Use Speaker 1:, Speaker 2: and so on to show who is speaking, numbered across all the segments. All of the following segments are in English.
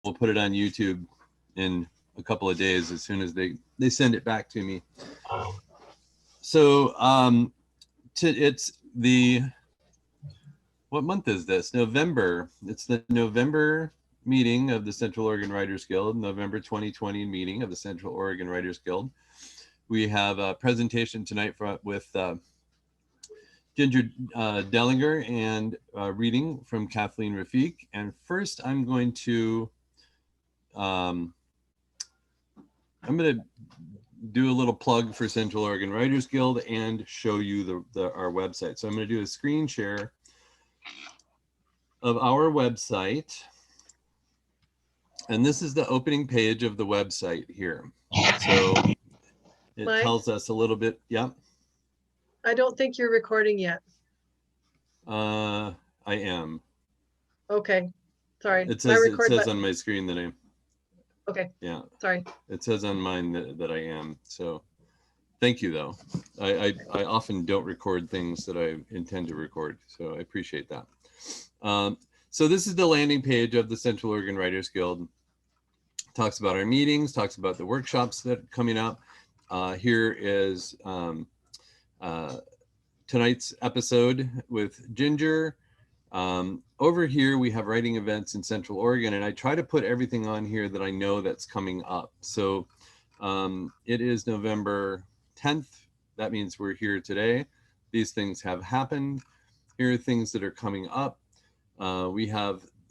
Speaker 1: we'll put it on YouTube in a couple of days as soon as they send it back to me. So it's the, what month is this? November. It's the November meeting of the Central Oregon Writers Guild, November 2020 meeting of the Central Oregon Writers Guild. We have a presentation tonight with Ginger Dehlinger and reading from Kathleen Rafiq. And first I'm going to do a little plug for Central Oregon Writers Guild and show you our website. So I'm going to do a screen share of our website. And this is the opening page of the website here. So it
Speaker 2: Mike,
Speaker 1: tells us a little bit. Yeah.
Speaker 2: I don't think you're recording yet.
Speaker 1: I am.
Speaker 2: Okay. Sorry.
Speaker 1: It says on my screen that I'm.
Speaker 2: Okay.
Speaker 1: Yeah.
Speaker 2: Sorry.
Speaker 1: It says on mine that I am. So thank you, though. I often don't record things that I intend to record. So I appreciate that. So this is the landing page of the Central Oregon Writers Guild. Talks about our meetings, talks about the workshops that are coming up. Here is tonight's episode with Ginger. Over here, we have writing events in Central Oregon, and I try to put everything on here that I know that's coming up. So it is November 10th. That means we're here today. These things have happened. Here are things that are coming up.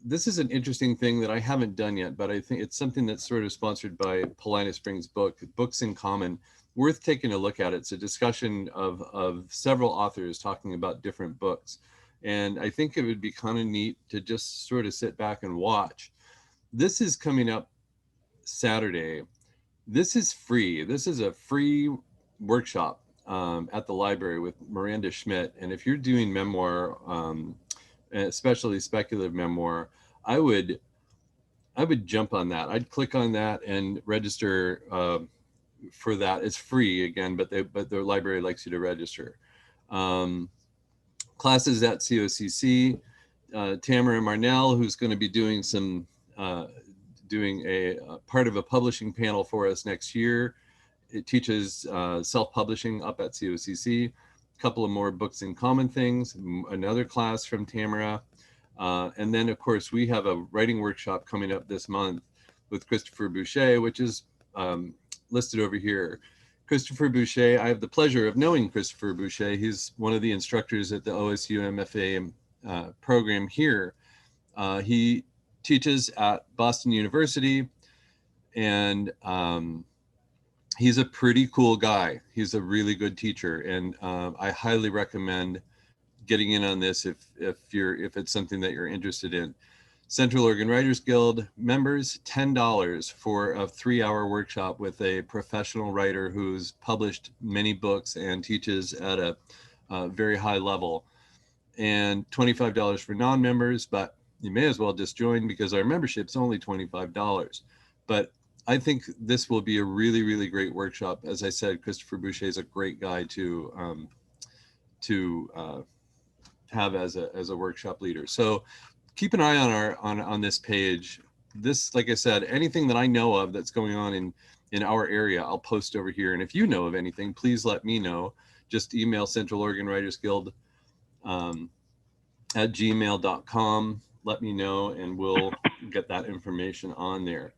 Speaker 1: This is an interesting thing that I haven't done yet, but I think it's something that's sort of sponsored by Paulina Springs Books in Common. Worth taking a look at. It's a discussion of several authors talking about different books. And I think it would be kind of neat to just sort of sit back and watch. This is coming up Saturday. This is free. This is a free workshop at the library with Miranda Schmidt. And if you're doing memoir, especially speculative memoir, I would jump on that. I'd click on that and register for that. It's free again, but the library likes you to register. Classes at COCC. Tamara Marnell, who's going to be doing some doing a part of a publishing panel for us next year. It teaches self-publishing up at COCC. A couple of more books in common things. Another class from Tamara. And then, of course, we have a writing workshop coming up this month with Christopher Boucher, which is listed over here. Christopher Boucher, I have the pleasure of knowing Christopher Boucher. He's one of the instructors at the OSU MFA program here. He teaches at Boston University, and he's a pretty cool guy. He's a really good teacher, and I highly recommend getting in on this if it's something that you're interested in. Central Oregon Writers Guild members, $10 for a 3-hour workshop with a professional writer who's published many books and teaches at a very high level, and $25 for non-members, but you may as well just join because our membership's only $25. But I think this will be a really, really great workshop. As I said, Christopher Boucher is a great guy to have as a workshop leader. So keep an eye on this page. This, like I said, anything that I know of that's going on in our area, I'll post over here. And if you know of anything, please let me know. Just email Central Oregon Writers Guild at gmail.com. Let me know, and we'll get that information on there.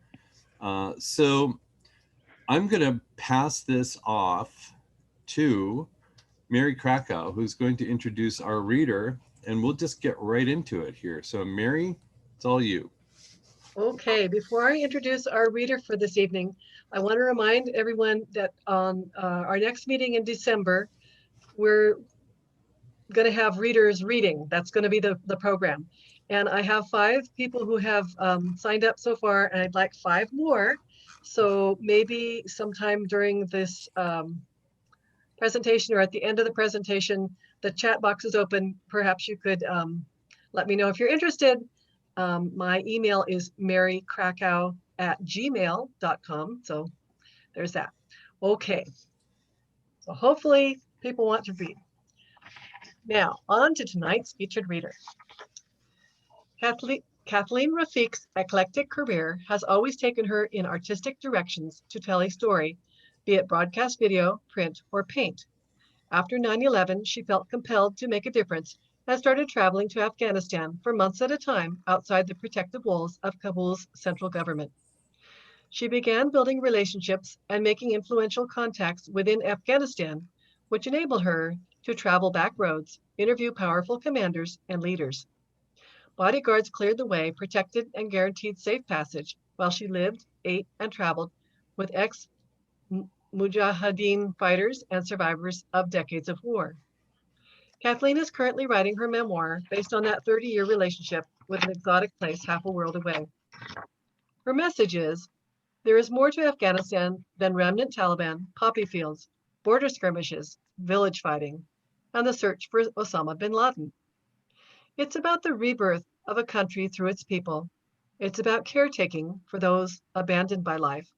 Speaker 1: So I'm going to pass this off to Mary Krakow, who's going to introduce our reader, and we'll just get right into it here. So Mary, it's all you.
Speaker 2: Okay, before I introduce our reader for this evening, I want to remind everyone that on our next meeting in December, we're going to have readers reading. That's going to be the program. And I have 5 people who have signed up so far, and I'd like 5 more. So maybe sometime during this presentation or at the end of the presentation, the chat box is open. Perhaps you could let me know if you're interested. My email is marykrakow@gmail.com. So there's that. Okay. So hopefully people want to read. Now, on to tonight's featured reader. Kathleen Rafique's eclectic career has always taken her in artistic directions to tell a story, be it broadcast video, print, or paint. After 9/11, she felt compelled to make a difference and started traveling to Afghanistan for months at a time outside the protective walls of Kabul's central government. She began building relationships and making influential contacts within Afghanistan, which enabled her to travel back roads, interview powerful commanders and leaders. Bodyguards cleared the way, protected and guaranteed safe passage while she lived, ate, and traveled with ex-Mujahideen fighters and survivors of decades of war. Kathleen is currently writing her memoir based on that 30-year relationship with an exotic place half a world away. Her message is, there is more to Afghanistan than remnant Taliban, poppy fields, border skirmishes, village fighting, and the search for Osama bin Laden. It's about the rebirth of a country through its people. It's about caretaking for those abandoned by life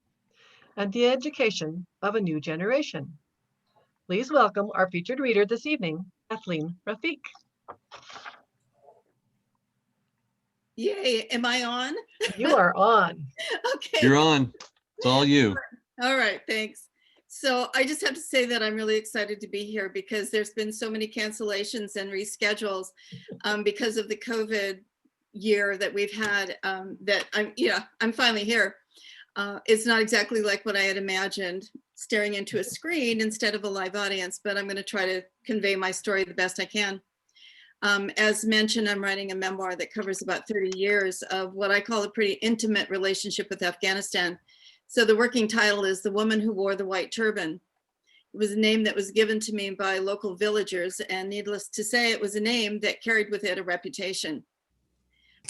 Speaker 2: and the education of a new generation. Please welcome our featured reader this evening, Kathleen Rafique.
Speaker 3: Yay, am I on?
Speaker 2: You are on.
Speaker 3: Okay.
Speaker 1: You're on. It's all you.
Speaker 3: All right, thanks. So I just have to say that I'm really excited to be here because there's been so many cancellations and reschedules because of the COVID year that we've had that I'm finally here. It's not exactly like what I had imagined, staring into a screen instead of a live audience, but I'm going to try to convey my story the best I can. As mentioned, I'm writing a memoir that covers about 30 years of what I call a pretty intimate relationship with Afghanistan. So the working title is The Woman Who Wore the White Turban. It was a name that was given to me by local villagers, and needless to say, it was a name that carried with it a reputation.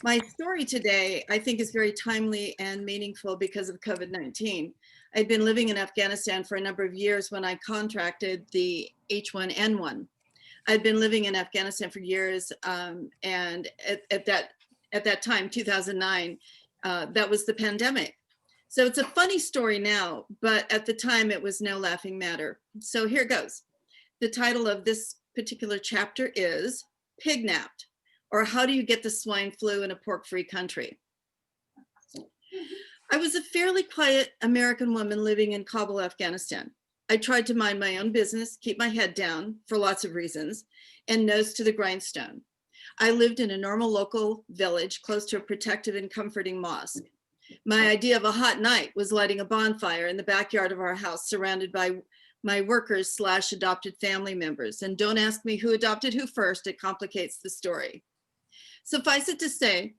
Speaker 3: My story today, I think, is very timely and meaningful because of COVID-19. I'd been living in Afghanistan for a number of years when I contracted the H1N1. I'd been living in Afghanistan for years, and at that time, 2009, that was the pandemic. So it's a funny story now, but at the time it was no laughing matter. So here goes. The title of this particular chapter is Pignapped, or How Do You Get the Swine Flu in a Pork-Free Country? I was a fairly quiet American woman living in Kabul, Afghanistan. I tried to mind my own business, keep my head down for lots of reasons, and nose to the grindstone. I lived in a normal local village close to a protected and comforting mosque. My idea of a hot night was lighting a bonfire in the backyard of our house, surrounded by my workers / adopted family members. And don't ask me who adopted who first, it complicates the story. Suffice it to say,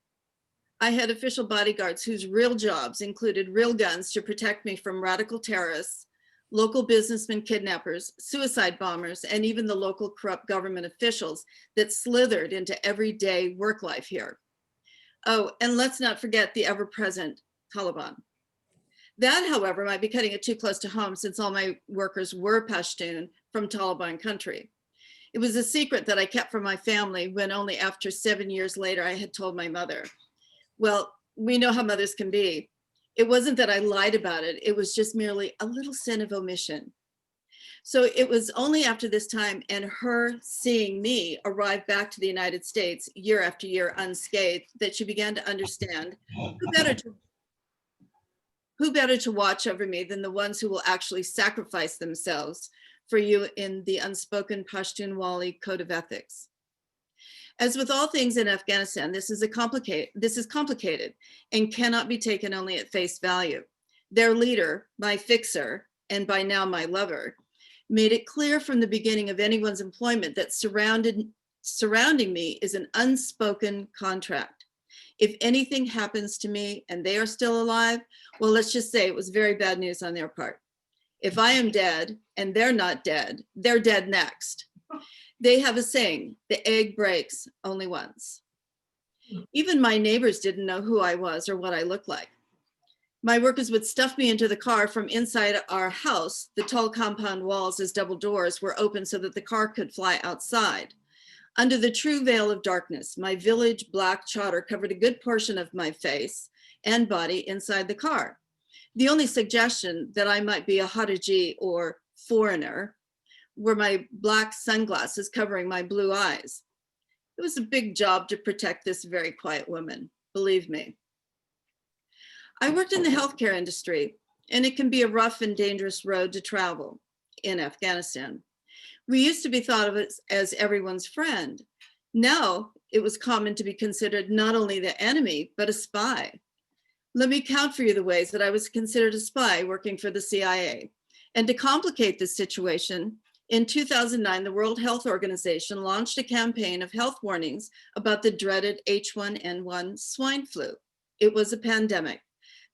Speaker 3: I had official bodyguards whose real jobs included real guns to protect me from radical terrorists, local businessmen kidnappers, suicide bombers, and even the local corrupt government officials that slithered into everyday work life here. Oh, and let's not forget the ever-present Taliban. That, however, might be cutting it too close to home since all my workers were Pashtun from Taliban country. It was a secret that I kept from my family when only after 7 years later I had told my mother. Well, we know how mothers can be. It wasn't that I lied about it. It was just merely a little sin of omission. So it was only after this time and her seeing me arrive back to the United States year after year unscathed that she began to understand who better to watch over me than the ones who will actually sacrifice themselves for you in the unspoken Pashtunwali code of ethics. As with all things in Afghanistan, this is complicated and cannot be taken only at face value. Their leader, my fixer, and by now my lover, made it clear from the beginning of anyone's employment that surrounding me is an unspoken contract. If anything happens to me and they are still alive, well, let's just say it was very bad news on their part. If I am dead and they're not dead, they're dead next. They have a saying, the egg breaks only once. Even my neighbors didn't know who I was or what I looked like. My workers would stuff me into the car from inside our house. The tall compound walls as double doors were open so that the car could fly outside. Under the true veil of darkness, my village black chador covered a good portion of my face and body inside the car. The only suggestion that I might be a Khariji or foreigner were my black sunglasses covering my blue eyes. It was a big job to protect this very quiet woman. believe me. I worked in the healthcare industry, and it can be a rough and dangerous road to travel in Afghanistan. We used to be thought of as everyone's friend. Now it was common to be considered not only the enemy, but a spy. Let me count for you the ways that I was considered a spy working for the CIA. And to complicate this situation, in 2009, the World Health Organization launched a campaign of health warnings about the dreaded H1N1 swine flu. It was a pandemic.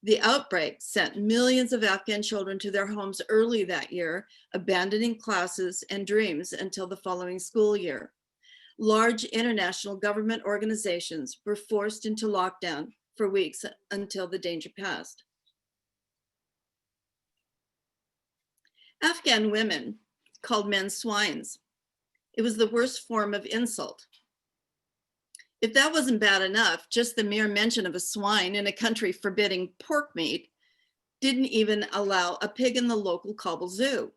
Speaker 3: The outbreak sent millions of Afghan children to their homes early that year, abandoning classes and dreams until the following school year. Large international government organizations were forced into lockdown for weeks until the danger passed. Afghan women called men swines. It was the worst form of insult. If that wasn't bad enough, just the mere mention of a swine in a country forbidding pork meat didn't even allow a pig in the local Kabul zoo.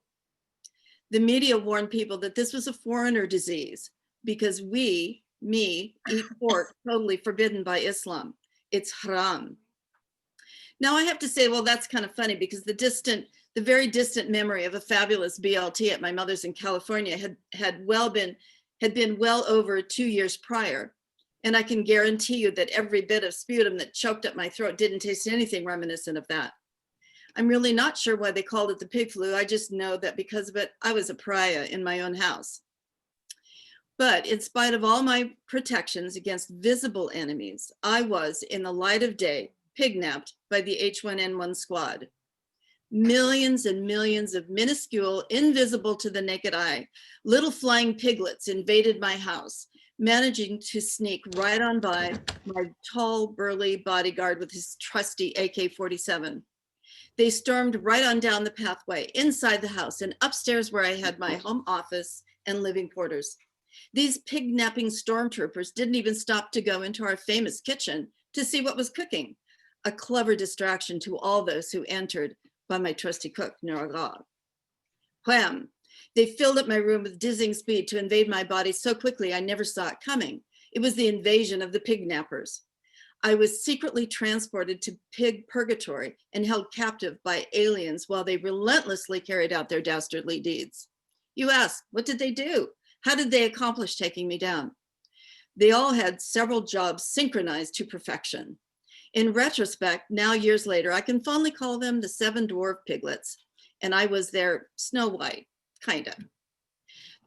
Speaker 3: The media warned people that this was a foreigner disease because me, eat pork, totally forbidden by Islam. It's haram. Now I have to say, well, that's kind of funny because the very distant memory of a fabulous BLT at my mother's in California had been well over 2 years prior. And I can guarantee you that every bit of sputum that choked up my throat didn't taste anything reminiscent of that. I'm really not sure why they called it the pig flu. I just know that because of it, I was a pariah in my own house. But in spite of all my protections against visible enemies, I was, in the light of day, pignapped by the H1N1 squad. Millions and millions of minuscule, invisible to the naked eye, little flying piglets invaded my house, managing to sneak right on by my tall, burly bodyguard with his trusty AK-47. They stormed right on down the pathway, inside the house, and upstairs where I had my home office and living quarters. These pig-napping stormtroopers didn't even stop to go into our famous kitchen to see what was cooking, a clever distraction to all those who entered by my trusty cook, Nuraga. Wham! They filled up my room with dizzying speed to invade my body so quickly I never saw it coming. It was the invasion of the pig nappers. I was secretly transported to pig purgatory and held captive by aliens while they relentlessly carried out their dastardly deeds. You ask, what did they do? How did they accomplish taking me down? They all had several jobs synchronized to perfection. In retrospect, now years later, I can fondly call them the 7 dwarf piglets, and I was their Snow White, kind of.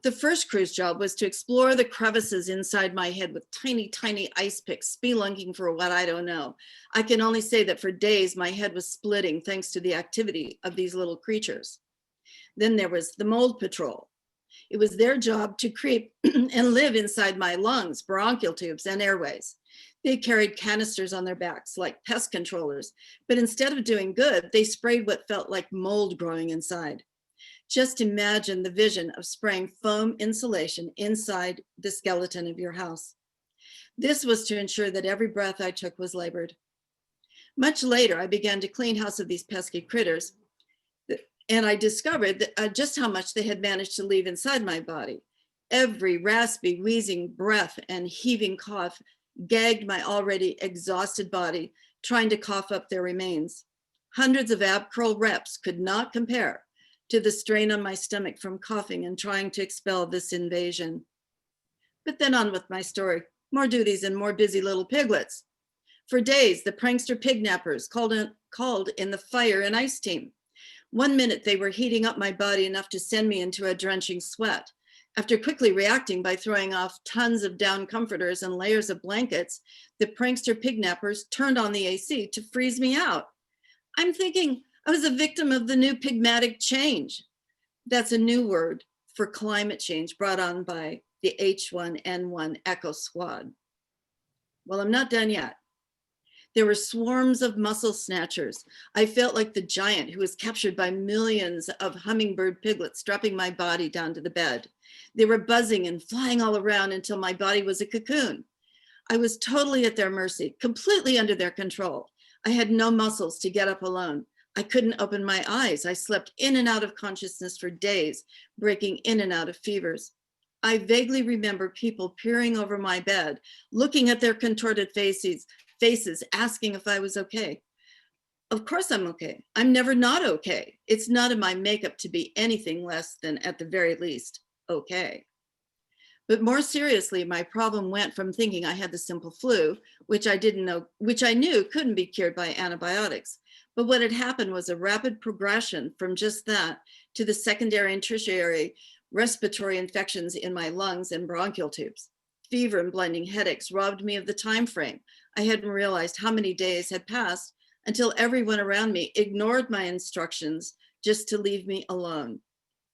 Speaker 3: The first cruise job was to explore the crevices inside my head with tiny, tiny ice picks, spelunking for what I don't know. I can only say that for days, my head was splitting thanks to the activity of these little creatures. Then there was the mold patrol. It was their job to creep and live inside my lungs, bronchial tubes, and airways. They carried canisters on their backs like pest controllers, but instead of doing good, they sprayed what felt like mold growing inside. Just imagine the vision of spraying foam insulation inside the skeleton of your house. This was to ensure that every breath I took was labored. Much later, I began to clean house of these pesky critters, and I discovered that, just how much they had managed to leave inside my body. Every raspy, wheezing breath and heaving cough gagged my already exhausted body, trying to cough up their remains. Hundreds of ab curl reps could not compare to the strain on my stomach from coughing and trying to expel this invasion. But then on with my story. More duties and more busy little piglets. For days, the prankster pignappers called in the fire and ice team. 1 minute, they were heating up my body enough to send me into a drenching sweat. After quickly reacting by throwing off tons of down comforters and layers of blankets, the prankster pignappers turned on the AC to freeze me out. I'm thinking I was a victim of the new pigmatic change. That's a new word for climate change brought on by the H1N1 Echo Squad. Well, I'm not done yet. There were swarms of muscle snatchers. I felt like the giant who was captured by millions of hummingbird piglets strapping my body down to the bed. They were buzzing and flying all around until my body was a cocoon. I was totally at their mercy, completely under their control. I had no muscles to get up alone. I couldn't open my eyes. I slept in and out of consciousness for days, breaking in and out of fevers. I vaguely remember people peering over my bed, looking at their contorted faces faces asking if I was okay. Of course I'm okay. I'm never not okay. It's not in my makeup to be anything less than, at the very least, okay. But more seriously, my problem went from thinking I had the simple flu, which I knew couldn't be cured by antibiotics. But what had happened was a rapid progression from just that to the secondary and tertiary respiratory infections in my lungs and bronchial tubes. Fever and blinding headaches robbed me of the time frame. I hadn't realized how many days had passed until everyone around me ignored my instructions just to leave me alone.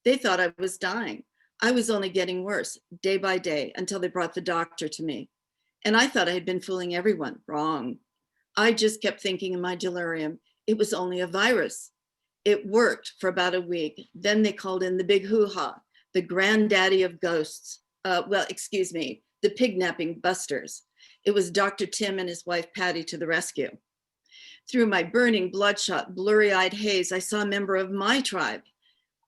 Speaker 3: They thought I was dying. I was only getting worse day by day until they brought the doctor to me. And I thought I had been fooling everyone. Wrong. I just kept thinking in my delirium, it was only a virus. It worked for about a week. Then they called in the big hoo-ha, the granddaddy of ghosts. The pig-napping busters. It was Dr. Tim and his wife Patty to the rescue. Through my burning, bloodshot, blurry-eyed haze, I saw a member of my tribe.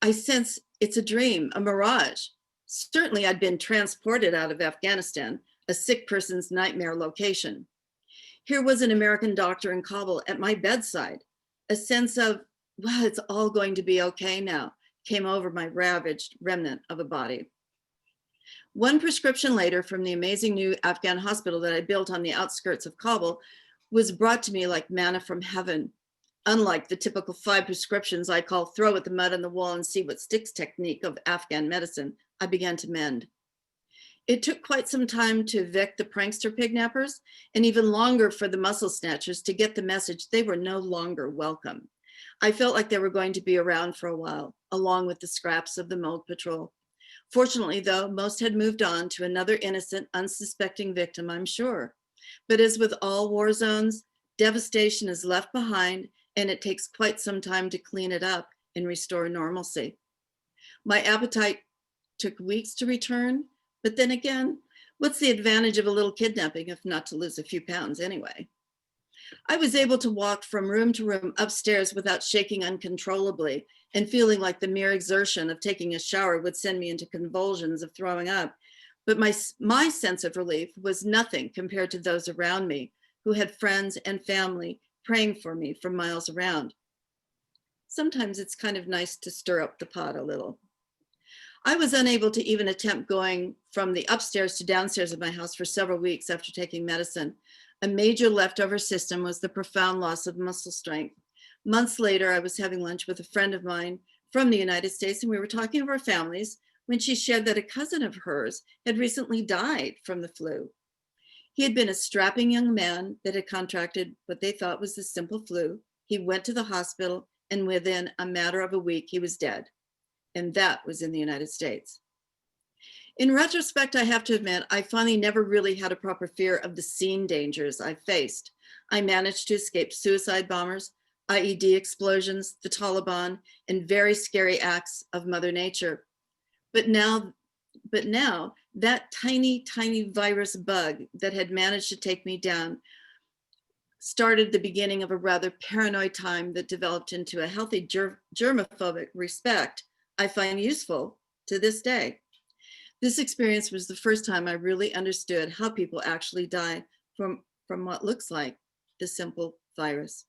Speaker 3: I sense it's a dream, a mirage. Certainly I'd been transported out of Afghanistan, a sick person's nightmare location. Here was an American doctor in Kabul at my bedside. A sense of, well, it's all going to be okay now, came over my ravaged remnant of a body. One prescription later from the amazing new Afghan hospital that I built on the outskirts of Kabul was brought to me like manna from heaven. Unlike the typical 5 prescriptions I call throw at the mud on the wall and see what sticks technique of Afghan medicine, I began to mend. It took quite some time to evict the prankster pignappers and even longer for the muscle snatchers to get the message they were no longer welcome. I felt like they were going to be around for a while, along with the scraps of the mold patrol. Fortunately, though, most had moved on to another innocent, unsuspecting victim, I'm sure. But as with all war zones, devastation is left behind, and it takes quite some time to clean it up and restore normalcy. My appetite took weeks to return, but then again, what's the advantage of a little kidnapping if not to lose a few pounds anyway? I was able to walk from room to room upstairs without shaking uncontrollably and feeling like the mere exertion of taking a shower would send me into convulsions of throwing up. But my sense of relief was nothing compared to those around me who had friends and family praying for me from miles around. Sometimes it's kind of nice to stir up the pot a little. I was unable to even attempt going from the upstairs to downstairs of my house for several weeks after taking medicine. A major leftover system was the profound loss of muscle strength. Months later, I was having lunch with a friend of mine from the United States, and we were talking of our families when she shared that a cousin of hers had recently died from the flu. He had been a strapping young man that had contracted what they thought was the simple flu. He went to the hospital, and within a matter of a week, he was dead. And that was in the United States. In retrospect, I have to admit, I finally never really had a proper fear of the scene dangers I faced. I managed to escape suicide bombers, IED explosions, the Taliban, and very scary acts of Mother Nature. But now that tiny, tiny virus bug that had managed to take me down started the beginning of a rather paranoid time that developed into a healthy germophobic respect I find useful to this day. This experience was the first time I really understood how people actually die from what looks like the simple virus.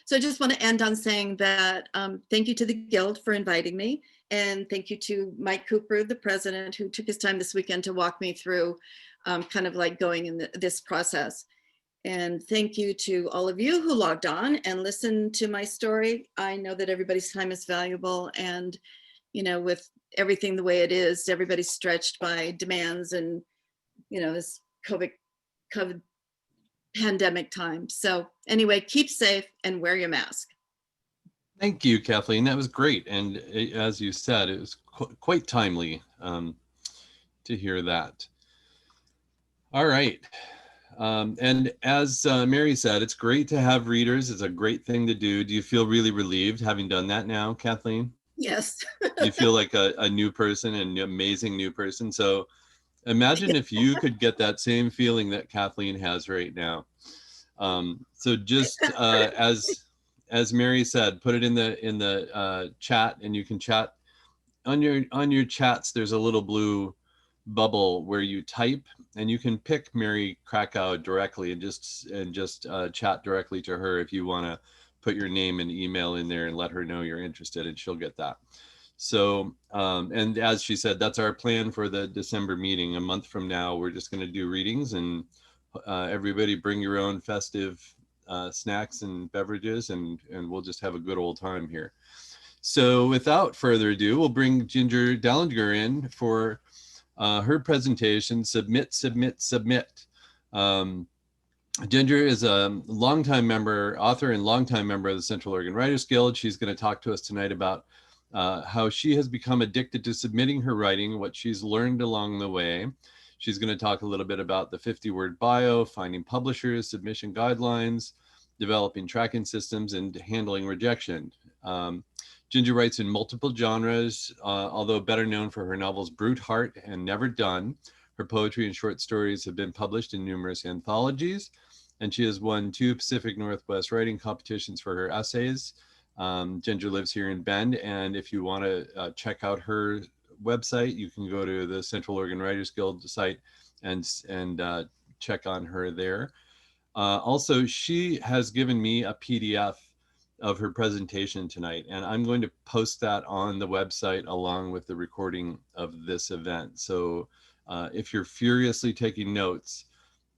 Speaker 3: So I just want to end on saying that thank you to the Guild for inviting me, and thank you to Mike Cooper, the president, who took his time this weekend to walk me through kind of like going in this process. And thank you to all of you who logged on and listened to my story. I know that everybody's time is valuable, and with everything the way it is, everybody's stretched by demands and this COVID pandemic time. So anyway, keep safe and wear your mask.
Speaker 1: Thank you, Kathleen. That was great. And as you said, it was quite timely to hear that. All right. And as Mary said, it's great to have readers. It's a great thing to do. Do you feel really relieved having done that now, Kathleen?
Speaker 3: Yes.
Speaker 1: You feel like a new person, an amazing new person. So imagine if you could get that same feeling that Kathleen has right now. So just as Mary said, put it in the chat, and you can chat on your chats. There's a little blue bubble where you type, and you can pick Mary Krakow directly and just chat directly to her if you want to put your name and email in there and let her know you're interested, and she'll get that. So, and as she said, that's our plan for the December meeting. A month from now, we're just going to do readings, and everybody bring your own festive snacks and beverages, and we'll just have a good old time here. So without further ado, we'll bring Ginger Dehlinger in for her presentation, Submit, Submit, Submit. Ginger is a longtime member, author and longtime member of the Central Oregon Writers Guild. She's going to talk to us tonight about how she has become addicted to submitting her writing, what she's learned along the way. She's going to talk a little bit about the 50-word bio, finding publishers, submission guidelines, developing tracking systems, and handling rejection. Ginger writes in multiple genres, although better known for her novels Brute Heart and Never Done. Her poetry and short stories have been published in numerous anthologies, and she has won 2 Pacific Northwest writing competitions for her essays. Ginger lives here in Bend, and if you want to check out her website, you can go to the Central Oregon Writers Guild site and check on her there. Also, she has given me a PDF of her presentation tonight, and I'm going to post that on the website along with the recording of this event. So if you're furiously taking notes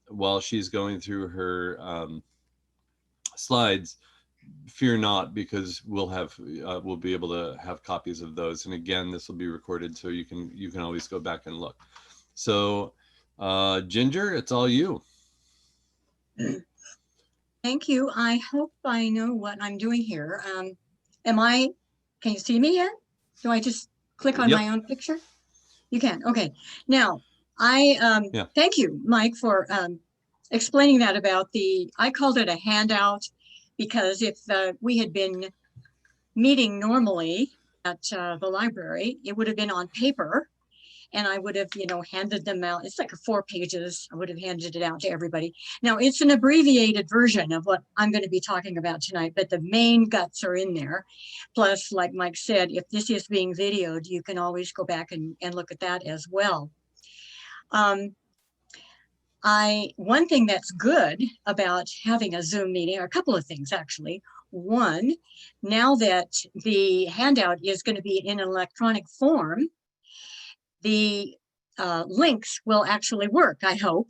Speaker 1: while she's going through her slides, fear not, because we'll be able to have copies of those. And again, this will be recorded, so you can always go back and look. So Ginger, it's all you.
Speaker 4: Thank you. I hope I know what I'm doing here. Can you see me yet? Do I just click on my own picture? You can, okay. Now, thank you, Mike, for explaining that about I called it a handout, because if we had been meeting normally at the library, it would have been on paper, and I would have, handed them out. It's like 4 pages. I would have handed it out to everybody. Now, it's an abbreviated version of what I'm going to be talking about tonight, but the main guts are in there. Plus, like Mike said, if this is being videoed, you can always go back and look at that as well. One thing that's good about having a Zoom meeting, or a couple of things actually. One, now that the handout is going to be in an electronic form, the links will actually work, I hope,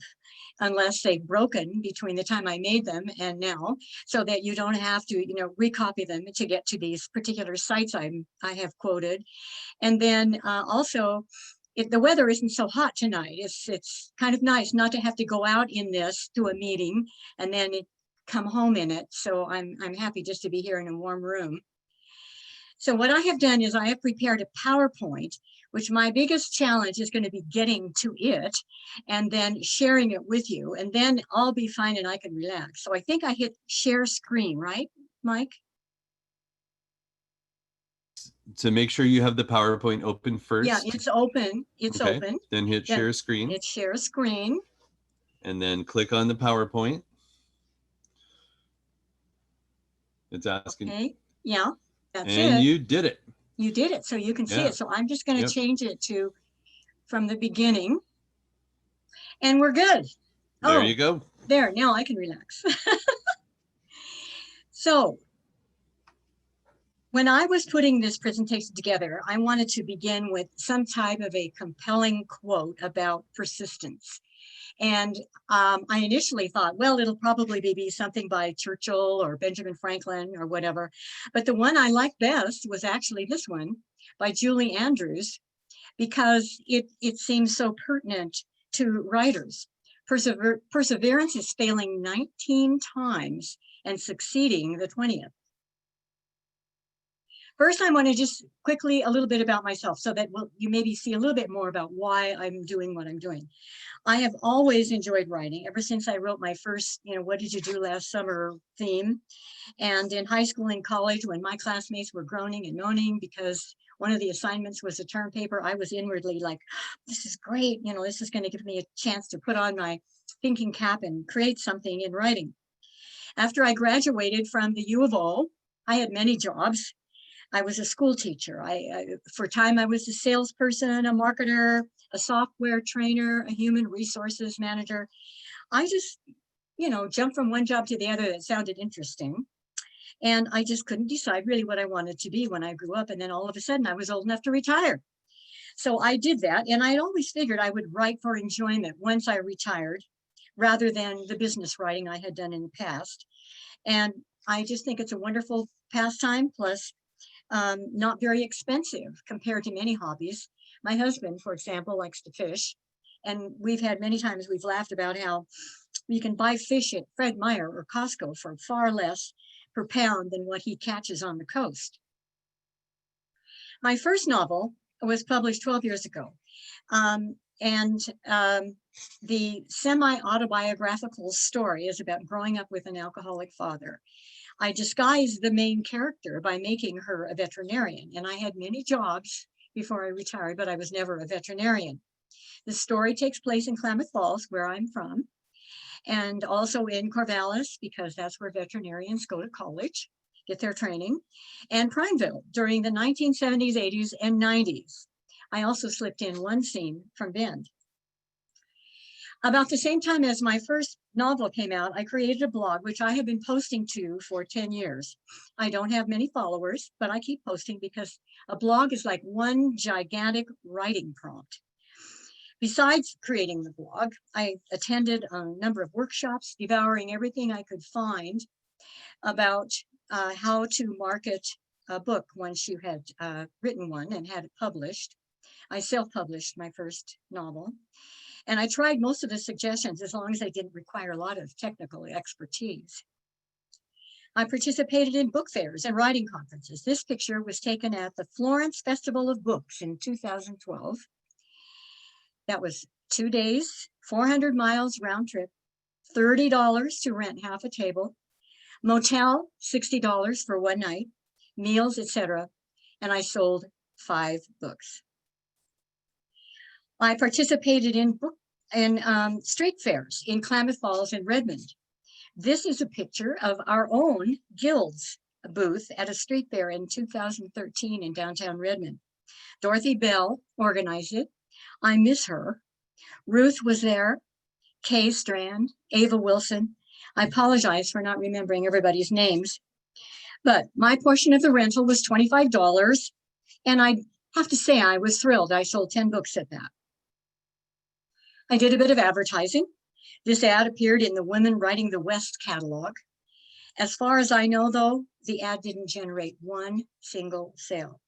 Speaker 4: unless they've broken between the time I made them and now, so that you don't have to, recopy them to get to these particular sites I have quoted. And then also, if the weather isn't so hot tonight, it's kind of nice not to have to go out in this to a meeting and then come home in it. So I'm happy just to be here in a warm room. So what I have done is I have prepared a PowerPoint, which my biggest challenge is going to be getting to it and then sharing it with you, and then I'll be fine and I can relax. So I think I hit share screen, right, Mike?
Speaker 1: So make sure you have the PowerPoint open first.
Speaker 4: Yeah, it's open. It's
Speaker 1: okay.
Speaker 4: open.
Speaker 1: Then hit share screen.
Speaker 4: Hit share screen.
Speaker 1: And then click on the PowerPoint. It's asking.
Speaker 4: Okay. Yeah, that's it.
Speaker 1: And you did it.
Speaker 4: You did it, so you can see it. So I'm just going to change it to from the beginning, and we're good.
Speaker 1: There you go.
Speaker 4: There, now I can relax. So when I was putting this presentation together, I wanted to begin with some type of a compelling quote about persistence. And I initially thought, well, it'll probably be something by Churchill or Benjamin Franklin or whatever. But the one I liked best was actually this one by Julie Andrews, because it seems so pertinent to writers. Perseverance is failing 19 times and succeeding the 20th. First, I want to just quickly a little bit about myself, so that you maybe see a little bit more about why I'm doing what I'm doing. I have always enjoyed writing ever since I wrote my first, what did you do last summer theme. And in high school and college, when my classmates were groaning and moaning because one of the assignments was a term paper, I was inwardly like, this is great. This is going to give me a chance to put on my thinking cap and create something in writing. After I graduated from the U of O, I had many jobs. I was a school teacher. For a time, I was a salesperson, a marketer, a software trainer, a human resources manager. I just, jumped from one job to the other that sounded interesting. And I just couldn't decide really what I wanted to be when I grew up. And then all of a sudden I was old enough to retire. So I did that. And I always figured I would write for enjoyment once I retired, rather than the business writing I had done in the past. And I just think it's a wonderful pastime, plus not very expensive compared to many hobbies. My husband, for example, likes to fish. And we've had many times we've laughed about how you can buy fish at Fred Meyer or Costco for far less per pound than what he catches on the coast. My first novel was published 12 years ago. The semi-autobiographical story is about growing up with an alcoholic father. I disguised the main character by making her a veterinarian, and I had many jobs before I retired, but I was never a veterinarian. The story takes place in Klamath Falls, where I'm from, and also in Corvallis, because that's where veterinarians go to college, get their training, and Prineville during the 1970s, 80s, and 90s. I also slipped in one scene from Bend. About the same time as my first novel came out, I created a blog, which I have been posting to for 10 years. I don't have many followers, but I keep posting because a blog is like one gigantic writing prompt. Besides creating the blog, I attended a number of workshops, devouring everything I could find about how to market a book once you had written one and had it published. I self-published my first novel. And I tried most of the suggestions as long as they didn't require a lot of technical expertise. I participated in book fairs and writing conferences. This picture was taken at the Florence Festival of Books in 2012. That was 2 days, 400 miles round trip, $30 to rent half a table, motel, $60 for one night, meals, etc. And I sold 5 books. I participated in street fairs in Klamath Falls and Redmond. This is a picture of our own Guild's booth at a street fair in 2013 in downtown Redmond. Dorothy Bell organized it. I miss her. Ruth was there, Kay Strand, Ava Wilson. I apologize for not remembering everybody's names, but my portion of the rental was $25, and I have to say I was thrilled. I sold 10 books at that. I did a bit of advertising. This ad appeared in the Women Writing the West catalog. As far as I know, though, the ad didn't generate one single sale.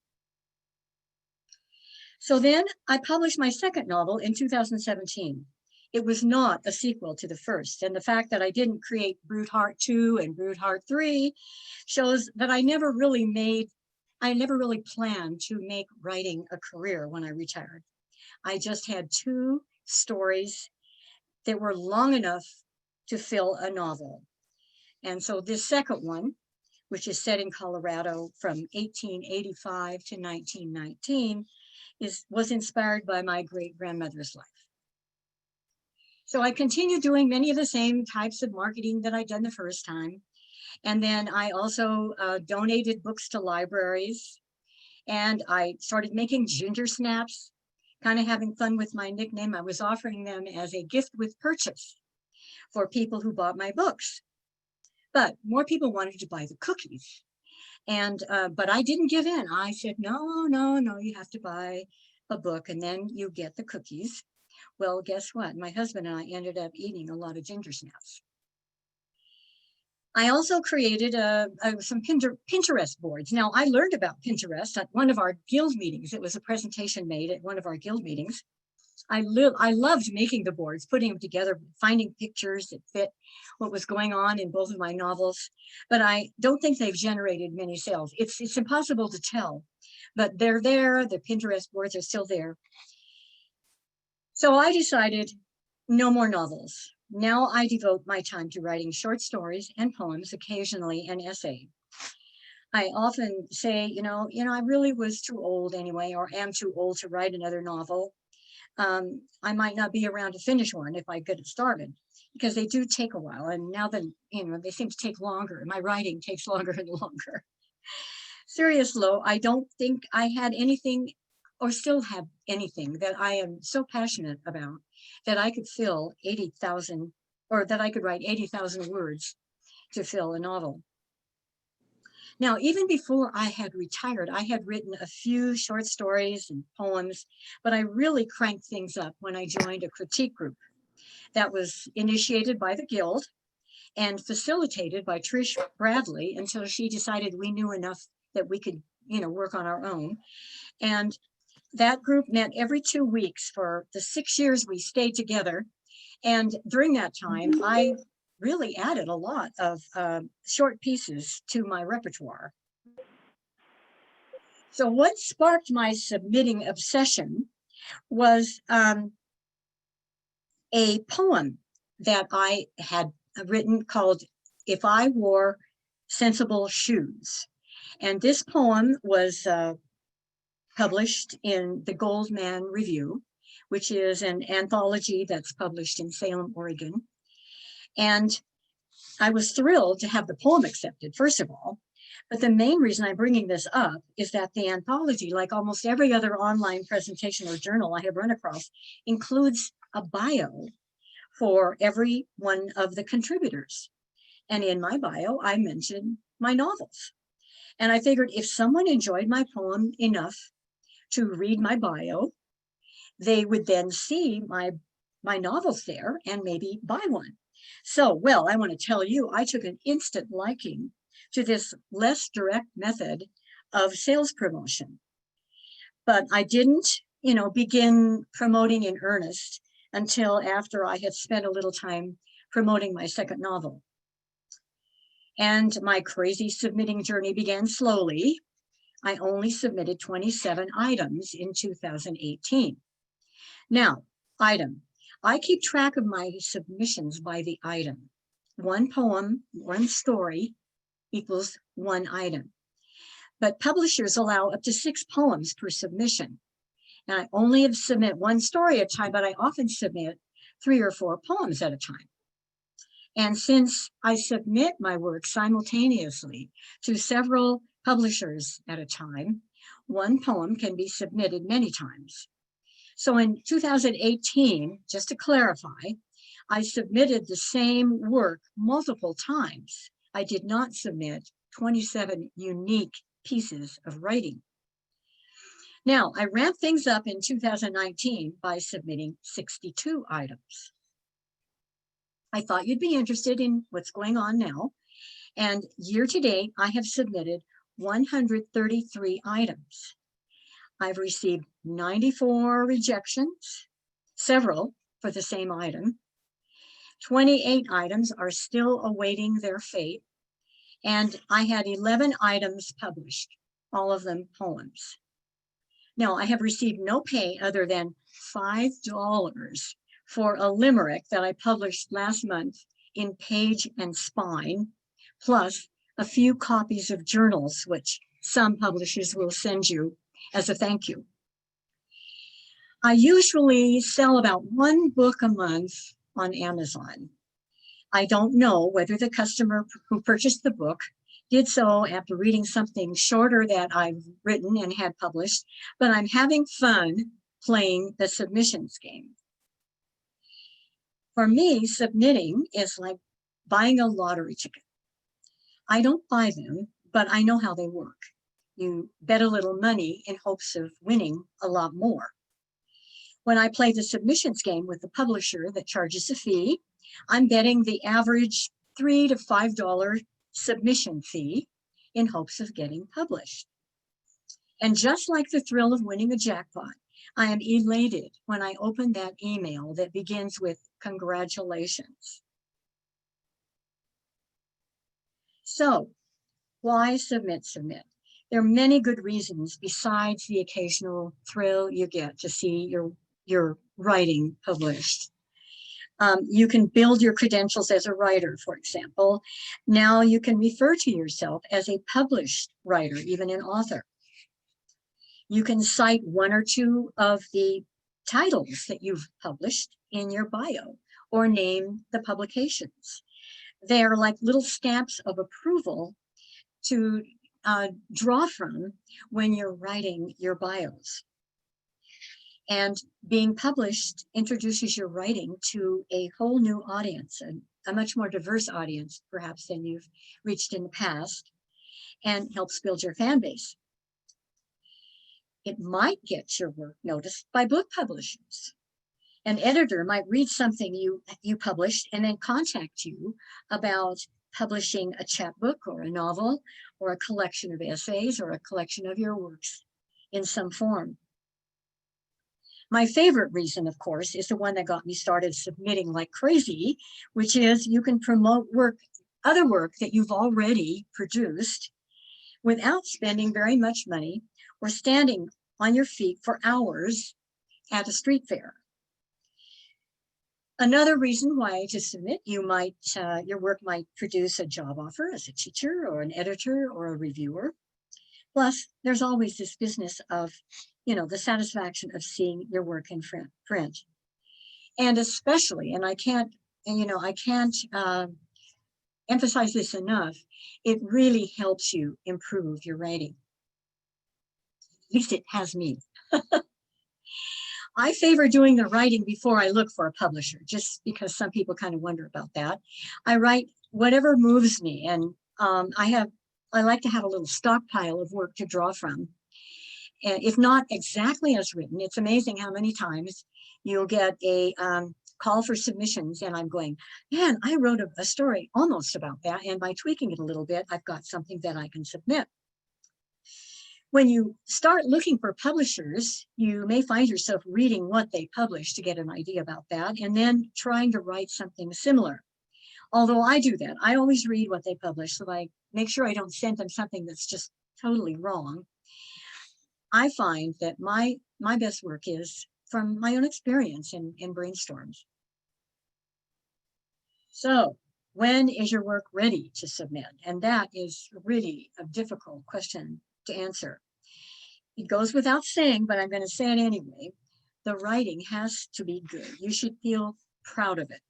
Speaker 4: So then I published my second novel in 2017. It was not a sequel to the first, and the fact that I didn't create Brood Heart 2 and Brood Heart 3 shows that I never really planned to make writing a career when I retired. I just had 2 stories that were long enough to fill a novel. And so this second one, which is set in Colorado from 1885 to 1919, was inspired by my great-grandmother's life. So I continued doing many of the same types of marketing that I'd done the first time. And then I also donated books to libraries, and I started making GINGERSNAPS, kind of having fun with my nickname. I was offering them as a gift with purchase for people who bought my books. But more people wanted to buy the cookies. And but I didn't give in. I said, no, you have to buy a book and then you get the cookies. Well, guess what? My husband and I ended up eating a lot of GINGERSNAPS. I also created some Pinterest boards. Now, I learned about Pinterest at one of our guild meetings. It was a presentation made at one of our guild meetings. I loved making the boards, putting them together, finding pictures that fit what was going on in both of my novels. But I don't think they've generated many sales. It's impossible to tell, but they're there. The Pinterest boards are still there. So I decided no more novels. Now I devote my time to writing short stories and poems, occasionally an essay. I often say, I really was too old anyway, or am too old to write another novel. I might not be around to finish one if I get it started, because they do take a while. And now that, they seem to take longer. My writing takes longer and longer. Serious though, I don't think I had anything or still have anything that I am so passionate about that I could fill 80,000, or that I could write 80,000 words to fill a novel. Now, even before I had retired, I had written a few short stories and poems, but I really cranked things up when I joined a critique group that was initiated by the Guild and facilitated by Trish Bradley until she decided we knew enough that we could, work on our own. And that group met every 2 weeks for the 6 years we stayed together. And during that time, I really added a lot of short pieces to my repertoire. So what sparked my submitting obsession was a poem that I had written called If I Wore Sensible Shoes. And this poem was published in the Goldman Review, which is an anthology that's published in Salem, Oregon. And I was thrilled to have the poem accepted, first of all. But the main reason I'm bringing this up is that the anthology, like almost every other online presentation or journal I have run across, includes a bio for every one of the contributors. And in my bio, I mentioned my novels. And I figured if someone enjoyed my poem enough to read my bio, they would then see my novels there and maybe buy one. So, well, I want to tell you, I took an instant liking to this less direct method of sales promotion. But I didn't, begin promoting in earnest until after I had spent a little time promoting my second novel. And my crazy submitting journey began slowly. I only submitted 27 items in 2018. Now, item. I keep track of my submissions by the item. One poem, one story equals one item. But publishers allow up to 6 poems per submission. And I only submit one story at a time, but I often submit 3 or 4 poems at a time. And since I submit my work simultaneously to several publishers at a time, one poem can be submitted many times. So in 2018, just to clarify, I submitted the same work multiple times. I did not submit 27 unique pieces of writing. Now, I ramped things up in 2019 by submitting 62 items. I thought you'd be interested in what's going on now. And year to date, I have submitted 133 items. I've received 94 rejections, several for the same item. 28 items are still awaiting their fate. And I had 11 items published, all of them poems. Now, I have received no pay other than $5 for a limerick that I published last month in Page and Spine, plus a few copies of journals, which some publishers will send you as a thank you. I usually sell about 1 book a month on Amazon. I don't know whether the customer who purchased the book did so after reading something shorter that I've written and had published, but I'm having fun playing the submissions game. For me, submitting is like buying a lottery ticket. I don't buy them, but I know how they work. You bet a little money in hopes of winning a lot more. When I play the submissions game with the publisher that charges a fee, I'm betting the average $3 to $5 submission fee in hopes of getting published. And just like the thrill of winning a jackpot, I am elated when I open that email that begins with congratulations. So, why submit? There are many good reasons besides the occasional thrill you get to see your writing published. You can build your credentials as a writer, for example. Now you can refer to yourself as a published writer, even an author. You can cite 1 or 2 of the titles that you've published in your bio or name the publications. They're like little stamps of approval to draw from when you're writing your bios. And being published introduces your writing to a whole new audience, a much more diverse audience, perhaps, than you've reached in the past, and helps build your fan base. It might get your work noticed by book publishers. An editor might read something you published and then contact you about publishing a chapbook or a novel or a collection of essays or a collection of your works in some form. My favorite reason, of course, is the one that got me started submitting like crazy, which is you can promote other work that you've already produced without spending very much money or standing on your feet for hours at a street fair. Another reason why to submit, your work might produce a job offer as a teacher or an editor or a reviewer. Plus, there's always this business of, the satisfaction of seeing your work in print. And especially, and I can't emphasize this enough, it really helps you improve your writing. At least it has me. I favor doing the writing before I look for a publisher, just because some people kind of wonder about that. I write whatever moves me, and I like to have a little stockpile of work to draw from. And if not exactly as written, it's amazing how many times you'll get a call for submissions, and I'm going, man, I wrote a story almost about that, and by tweaking it a little bit, I've got something that I can submit. When you start looking for publishers, you may find yourself reading what they publish to get an idea about that, and then trying to write something similar. Although I do that, I always read what they publish, so I make sure I don't send them something that's just totally wrong. I find that my best work is from my own experience in brainstorms. So when is your work ready to submit? And that is really a difficult question to answer. It goes without saying, but I'm going to say it anyway. The writing has to be good. You should feel proud of it.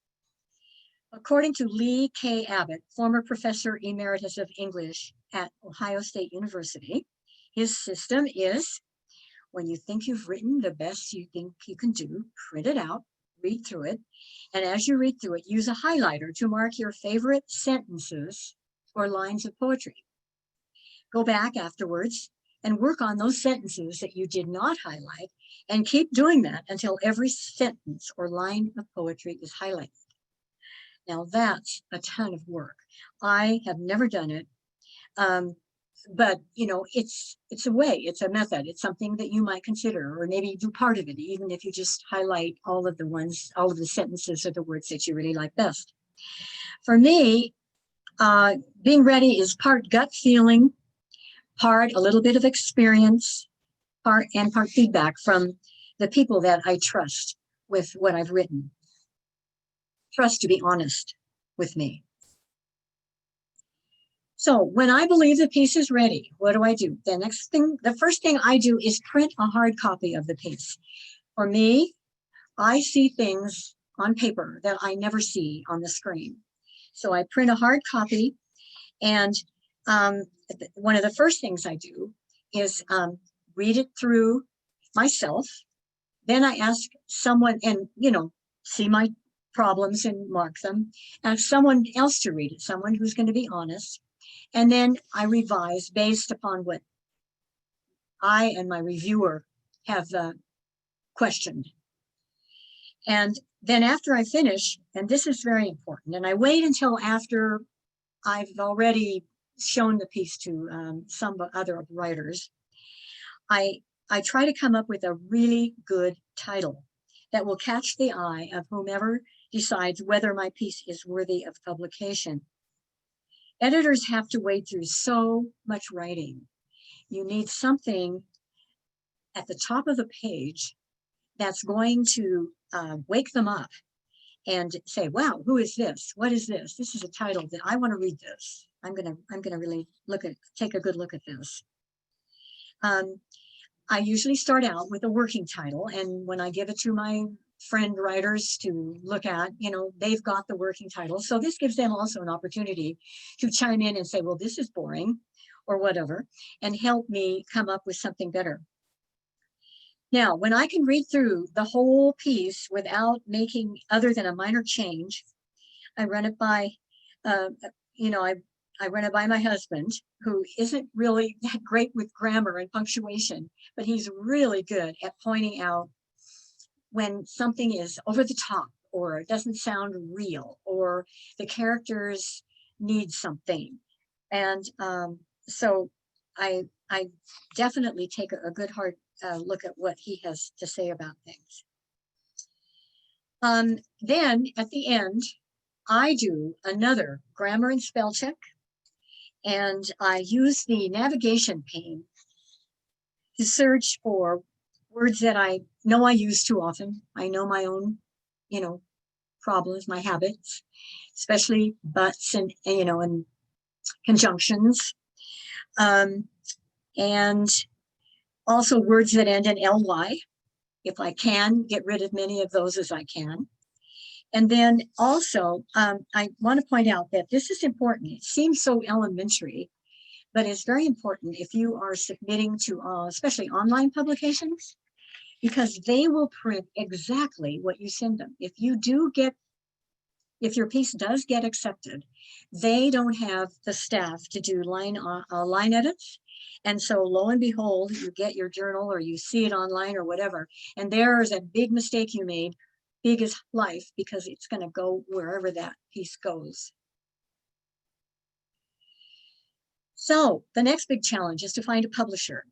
Speaker 4: According to Lee K. Abbott, former professor emeritus of English at Ohio State University, his system is, when you think you've written the best you think you can do, print it out, read through it, and as you read through it, use a highlighter to mark your favorite sentences or lines of poetry. Go back afterwards and work on those sentences that you did not highlight, and keep doing that until every sentence or line of poetry is highlighted. Now that's a ton of work. I have never done it, but it's a way, it's a method, it's something that you might consider, or maybe do part of it, even if you just highlight all of the sentences or the words that you really like best. For me, being ready is part gut feeling, part a little bit of experience, part feedback from the people that I trust with what I've written. Trust to be honest with me. So when I believe the piece is ready, what do I do? The first thing I do is print a hard copy of the piece. For me, I see things on paper that I never see on the screen. So I print a hard copy, and one of the first things I do is read it through myself. Then I ask someone, and see my problems and mark them, ask someone else to read it, someone who's going to be honest. And then I revise based upon what I and my reviewer have questioned. And then after I finish, and this is very important, and I wait until after I've already shown the piece to some other writers, I try to come up with a really good title that will catch the eye of whomever decides whether my piece is worthy of publication. Editors have to wade through so much writing. You need something at the top of the page that's going to wake them up and say, wow, who is this? What is this? This is a title that I want to read this. I'm gonna really take a good look at this. I usually start out with a working title, and when I give it to my friend writers to look at, they've got the working title. So this gives them also an opportunity to chime in and say, well, this is boring or whatever, and help me come up with something better. Now, when I can read through the whole piece without making other than a minor change, I run it by, you know, I run it by my husband, who isn't really that great with grammar and punctuation, but he's really good at pointing out when something is over the top or doesn't sound real or the characters need something. And so I definitely take a good hard look at what he has to say about things. Then at the end, I do another grammar and spell check, and I use the navigation pane to search for words that I know I use too often. I know my own, you know, problems, my habits, especially buts and you know, and conjunctions. And also words that end in ly, if I can get rid of many of those as I can. And then also, I want to point out that this is important. It seems so elementary, but it's very important if you are submitting to, especially online publications, because they will print exactly what you send them. If your piece does get accepted, they don't have the staff to do line edits. And so lo and behold, you get your journal or you see it online or whatever, and there's a big mistake you made, big as life, because it's going to go wherever that piece goes. So the next big challenge is to find a publisher.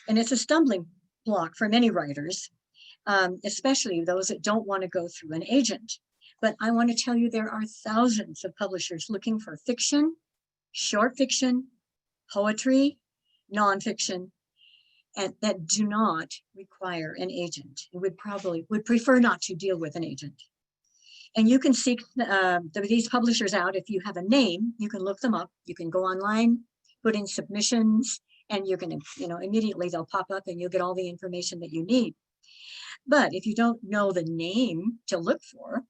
Speaker 4: And it's a stumbling block for many writers, especially those that don't want to go through an agent. But I want to tell you, there are thousands of publishers looking for fiction, short fiction, poetry, nonfiction, and that do not require an agent. And would prefer not to deal with an agent. And you can seek these publishers out. If you have a name, you can look them up. You can go online, put in submissions, and you're going to, you know, immediately they'll pop up and you'll get all the information that you need. But if you don't know the name to look for,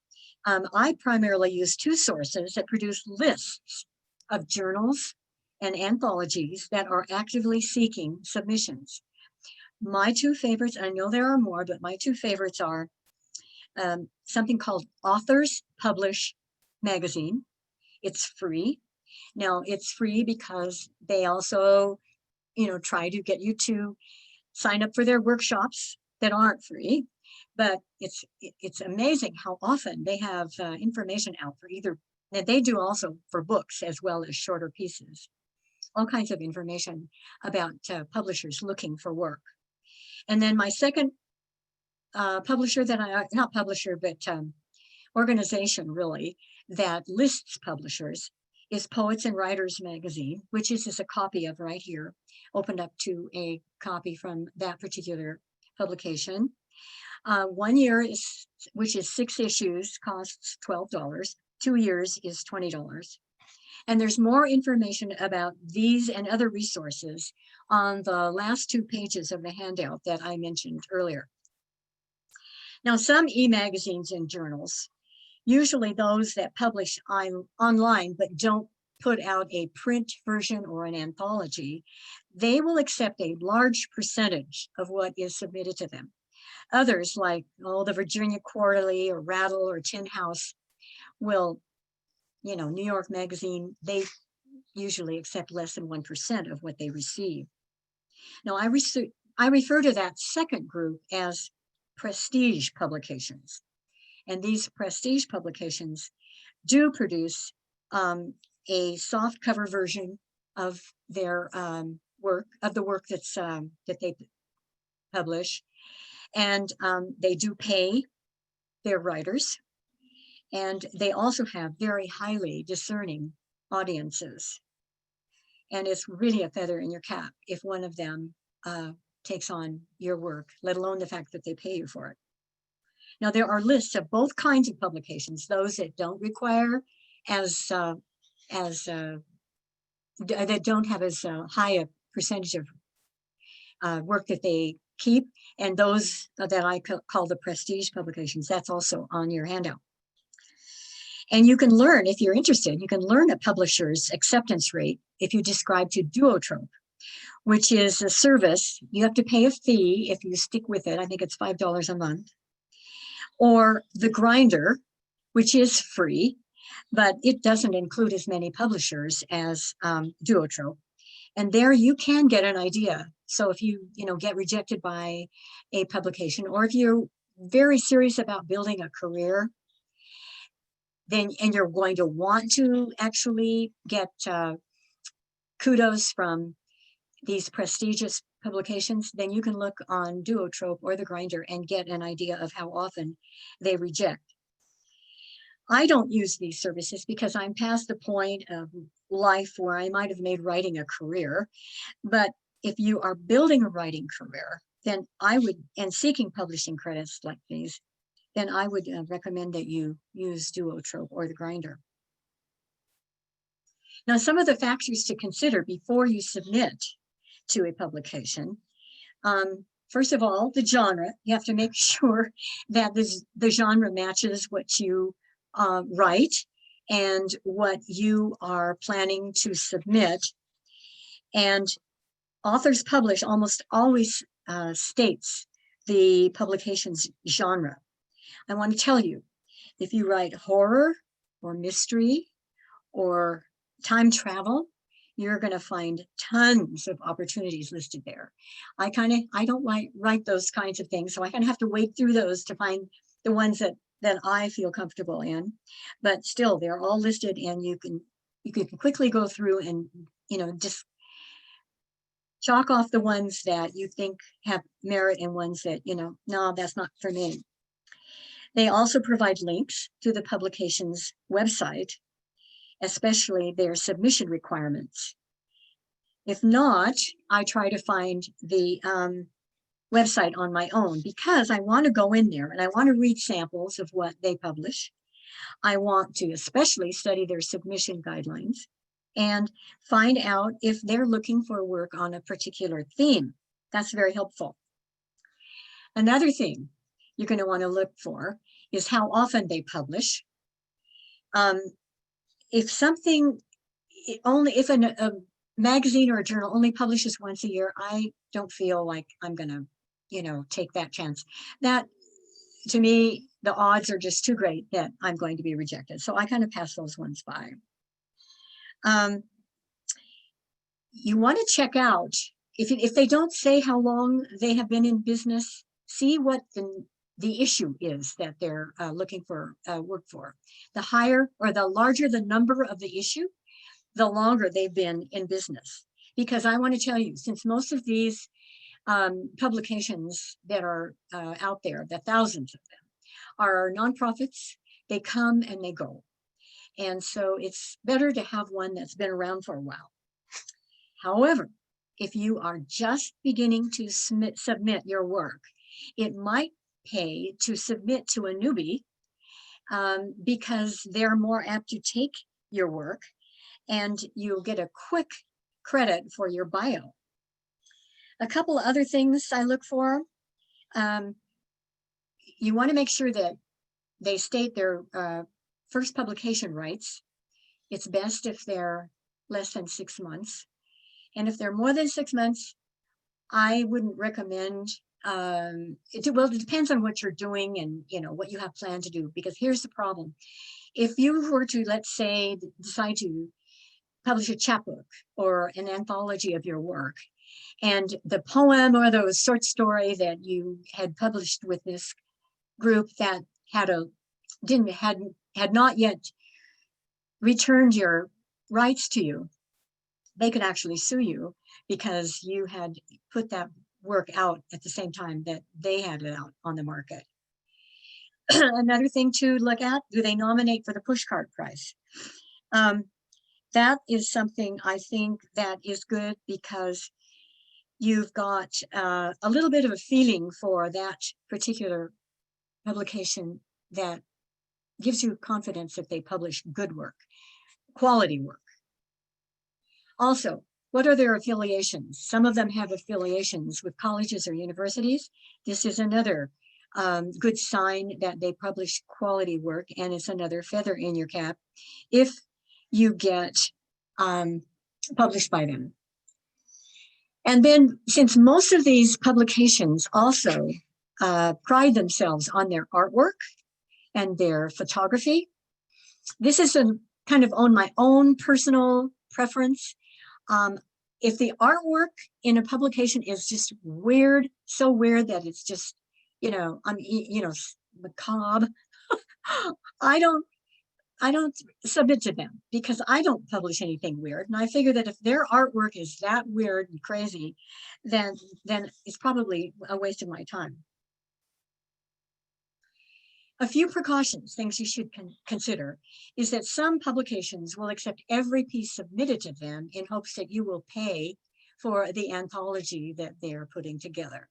Speaker 4: I primarily use two sources that produce lists of journals and anthologies that are actively seeking submissions. My two favorites, I know there are more, but my two favorites are something called Authors Publish Magazine. It's free. Now, it's free because they also, you know, try to get you to sign up for their workshops that aren't free. But it's amazing how often they have information out for either, that they do also for books as well as shorter pieces. All kinds of information about publishers looking for work. And then my second publisher that not publisher, but organization really, that lists publishers is Poets and Writers Magazine, which is just a copy of right here, opened up to a copy from that particular publication. 1 year which is 6 issues, costs $12. 2 years is $20. And there's more information about these and other resources on the last 2 pages of the handout that I mentioned earlier. Now, some e-magazines and journals, usually those that publish online but don't put out a print version or an anthology, they will accept a large percentage of what is submitted to them. Others, like the Virginia Quarterly or Rattle or Tin House, will, you know, New York Magazine, they usually accept less than 1% of what they receive. Now, I refer to that second group as prestige publications. And these prestige publications do produce a soft cover version of their work, of the work that's that they publish. And they do pay their writers. And they also have very highly discerning audiences. And it's really a feather in your cap if one of them takes on your work, let alone the fact that they pay you for it. Now, there are lists of both kinds of publications, those that don't require that don't have as high a percentage of work that they keep, and those that I call the prestige publications. That's also on your handout. And you can learn, if you're interested, you can learn a publisher's acceptance rate if you describe to Duotrope. which is a service. You have to pay a fee if you stick with it. I think it's $5 a month. Or the Grinder, which is free, but it doesn't include as many publishers as Duotrope. And there you can get an idea. So if you get rejected by a publication, or if you're very serious about building a career, then and you're going to want to actually get kudos from these prestigious publications, then you can look on Duotrope or the Grinder and get an idea of how often they reject. I don't use these services because I'm past the point of life where I might have made writing a career. But if you are building a writing career, then I would, and seeking publishing credits like these, then I would recommend that you use Duotrope or the Grinder. Now, some of the factors to consider before you submit to a publication. First of all, the genre. You have to make sure that the genre matches what you write and what you are planning to submit. And Authors Publish almost always states the publication's genre. I want to tell you, if you write horror or mystery or time travel, you're going to find tons of opportunities listed there. I don't write those kinds of things, so I kind of have to wade through those to find the ones that I feel comfortable in. But still, they're all listed, and you can quickly go through and just chalk off the ones that you think have merit and ones that no, that's not for me. They also provide links to the publication's website, especially their submission requirements. If not, I try to find the website on my own because I want to go in there and I want to read samples of what they publish. I want to especially study their submission guidelines and find out if they're looking for work on a particular theme. That's very helpful. Another thing you're going to want to look for is how often they publish. If a magazine or a journal only publishes once a year, I don't feel like I'm gonna, take that chance. That, to me, the odds are just too great that I'm going to be rejected. So I kind of pass those ones by. You want to check out, if they don't say how long they have been in business, see what the issue is that they're looking for work for. The higher or the larger the number of the issue, the longer they've been in business. Because I want to tell you, since most of these publications that are out there, the thousands of them, are nonprofits, they come and they go. And so it's better to have one that's been around for a while. However, if you are just beginning to submit your work, it might pay to submit to a newbie because they're more apt to take your work and you'll get a quick credit for your bio. A couple of other things I look for. You want to make sure that they state their first publication rights. It's best if they're less than 6 months. And if they're more than 6 months, I wouldn't recommend, it depends on what you're doing and what you have planned to do, because here's the problem. If you were to, let's say, decide to publish a chapbook or an anthology of your work, and the poem or the short story that you had published with this group that had not yet returned your rights to you, they could actually sue you because you had put that work out at the same time that they had it out on the market. Another thing to look at, do they nominate for the pushcart prize? That is something I think that is good because you've got a little bit of a feeling for that particular publication that gives you confidence that they publish good work, quality work. Also, what are their affiliations? Some of them have affiliations with colleges or universities. This is another good sign that they publish quality work, and it's another feather in your cap if you get published by them. And then since most of these publications also pride themselves on their artwork and their photography, this is a kind of on my own personal preference. If the artwork in a publication is just weird, so weird that it's just, macabre, I don't submit to them because I don't publish anything weird. And I figure that if their artwork is that weird and crazy, then it's probably a waste of my time. A few precautions, things you should consider, is that some publications will accept every piece submitted to them in hopes that you will pay for the anthology that they're putting together.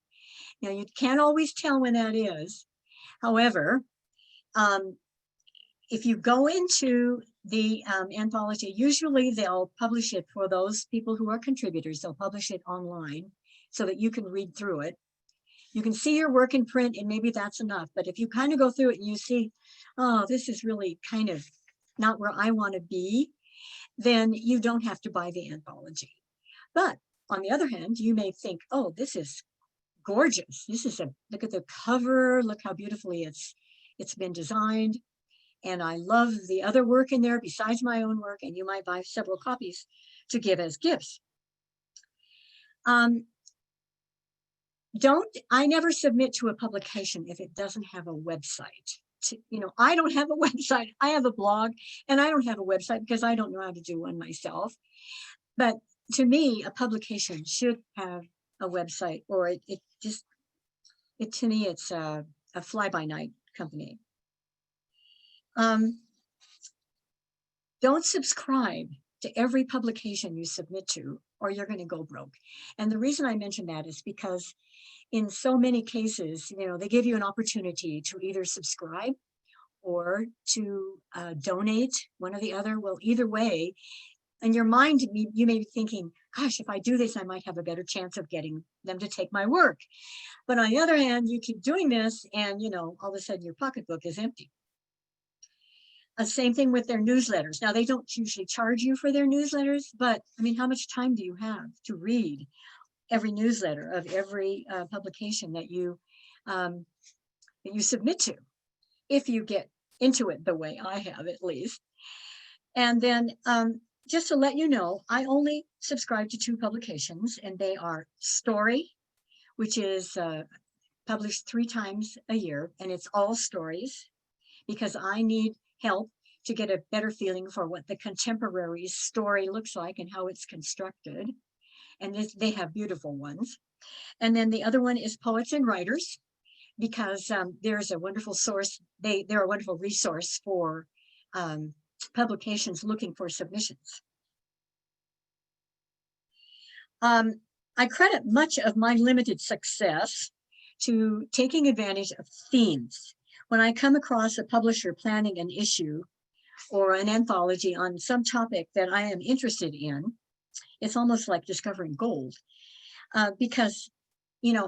Speaker 4: Now, you can't always tell when that is. However, if you go into the anthology, usually they'll publish it for those people who are contributors. They'll publish it online so that you can read through it. You can see your work in print and maybe that's enough. But if you kind of go through it and you see, oh, this is really kind of not where I want to be, then you don't have to buy the anthology. But on the other hand, you may think, oh, this is gorgeous. This is look at the cover. Look how beautifully it's been designed. And I love the other work in there besides my own work. And you might buy several copies to give as gifts. I never submit to a publication if it doesn't have a website. I don't have a website. I have a blog and I don't have a website because I don't know how to do one myself. But to me, a publication should have a website, or to me, it's a fly-by-night company. Don't subscribe to every publication you submit to, or you're going to go broke. And the reason I mention that is because in so many cases, they give you an opportunity to either subscribe or to donate, one or the other. Well, either way, in your mind, you may be thinking, gosh, if I do this, I might have a better chance of getting them to take my work. But on the other hand, you keep doing this and, all of a sudden your pocketbook is empty. Same thing with their newsletters. Now, they don't usually charge you for their newsletters, but I mean, how much time do you have to read every newsletter of every publication that you submit to, if you get into it the way I have, at least? And then just to let you know, I only subscribe to 2 publications, and they are Story, which is published 3 times a year, and it's all stories because I need help to get a better feeling for what the contemporary story looks like and how it's constructed. And they have beautiful ones. And then the other one is Poets and Writers, because there's a wonderful source. They're a wonderful resource for publications looking for submissions. I credit much of my limited success to taking advantage of themes. When I come across a publisher planning an issue or an anthology on some topic that I am interested in, it's almost like discovering gold, because,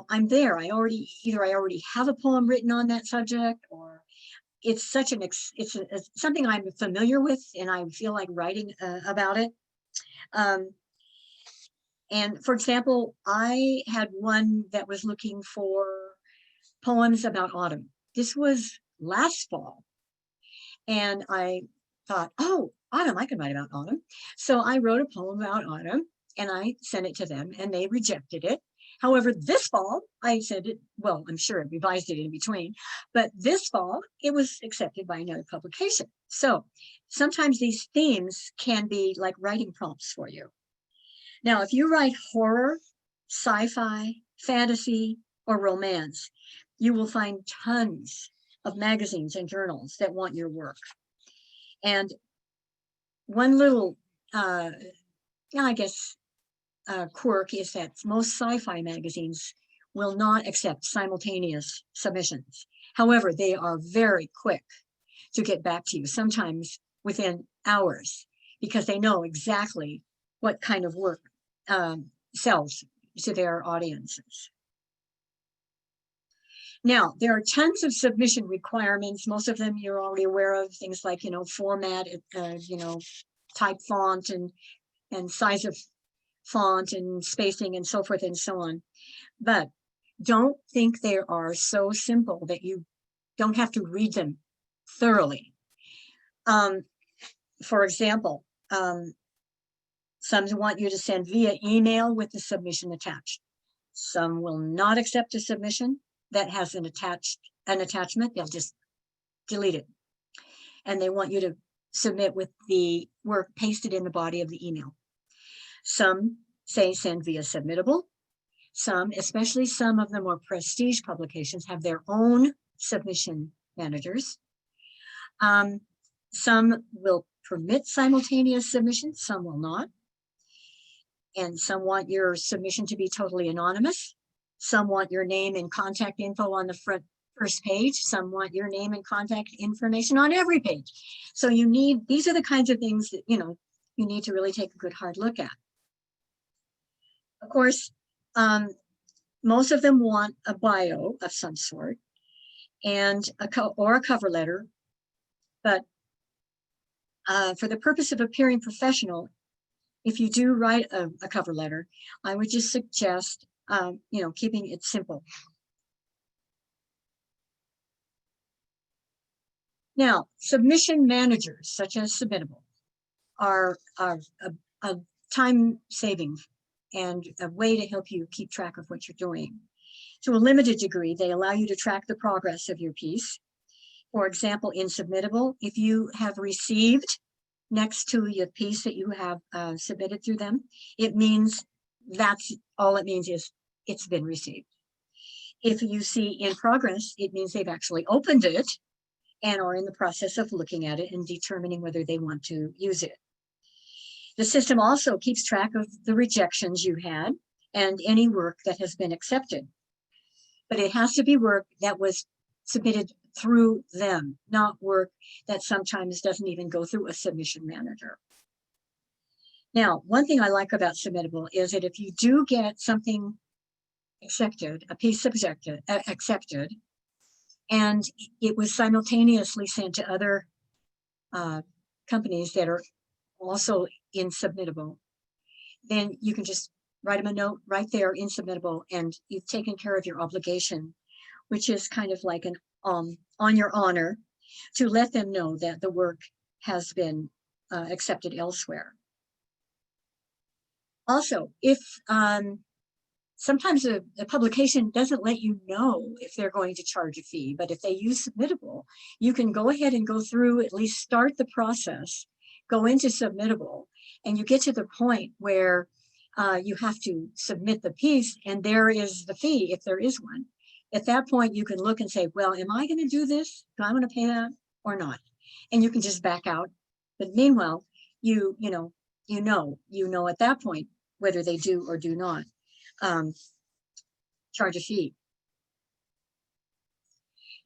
Speaker 4: I'm there. I already have a poem written on that subject, or it's something I'm familiar with and I feel like writing about it. And for example, I had one that was looking for poems about autumn. This was last fall. And I thought, oh, autumn, I can write about autumn. So I wrote a poem about autumn and I sent it to them and they rejected it. However, this fall, I said it, well, I'm sure I revised it in between, but this fall, it was accepted by another publication. So sometimes these themes can be like writing prompts for you. Now, if you write horror, sci-fi, fantasy, or romance, you will find tons of magazines and journals that want your work. And one little, quirk is that most sci-fi magazines will not accept simultaneous submissions. However, they are very quick to get back to you, sometimes within hours, because they know exactly what kind of work sells to their audiences. Now, there are tons of submission requirements. Most of them you're already aware of, things like, format, type font and size of font and spacing and so forth and so on. But don't think they are so simple that you don't have to read them thoroughly. For example, some want you to send via email with the submission attached. Some will not accept a submission that has an attachment. They'll just delete it. And they want you to submit with the work pasted in the body of the email. Some say send via submittable. Some, especially some of the more prestige publications, have their own submission managers. Some will permit simultaneous submissions, some will not. And some want your submission to be totally anonymous. Some want your name and contact info on the first page. Some want your name and contact information on every page. So you need, these are the kinds of things that, you need to really take a good hard look at. Of course, most of them want a bio of some sort and or a cover letter. But for the purpose of appearing professional, if you do write a cover letter, I would just suggest, keeping it simple. Now, submission managers, such as Submittable, are a time saving and a way to help you keep track of what you're doing. To a limited degree, they allow you to track the progress of your piece. For example, in Submittable, if you have received next to your piece that you have submitted through them, it means that's all it means is it's been received. If you see in progress, it means they've actually opened it and are in the process of looking at it and determining whether they want to use it. The system also keeps track of the rejections you had and any work that has been accepted. But it has to be work that was submitted through them, not work that sometimes doesn't even go through a submission manager. Now, one thing I like about Submittable is that if you do get something accepted, a piece accepted, and it was simultaneously sent to other companies that are also in Submittable, then you can just write them a note right there in Submittable, and you've taken care of your obligation, which is kind of like an on your honor to let them know that the work has been accepted elsewhere. Also, if sometimes a publication doesn't let you know if they're going to charge a fee, but if they use Submittable, you can go ahead and go through, at least start the process, go into Submittable, and you get to the point where you have to submit the piece, and there is the fee if there is one. At that point, you can look and say, well, am I going to do this? Do I want to pay that or not? And you can just back out. But meanwhile, you know at that point whether they do or do not charge a fee.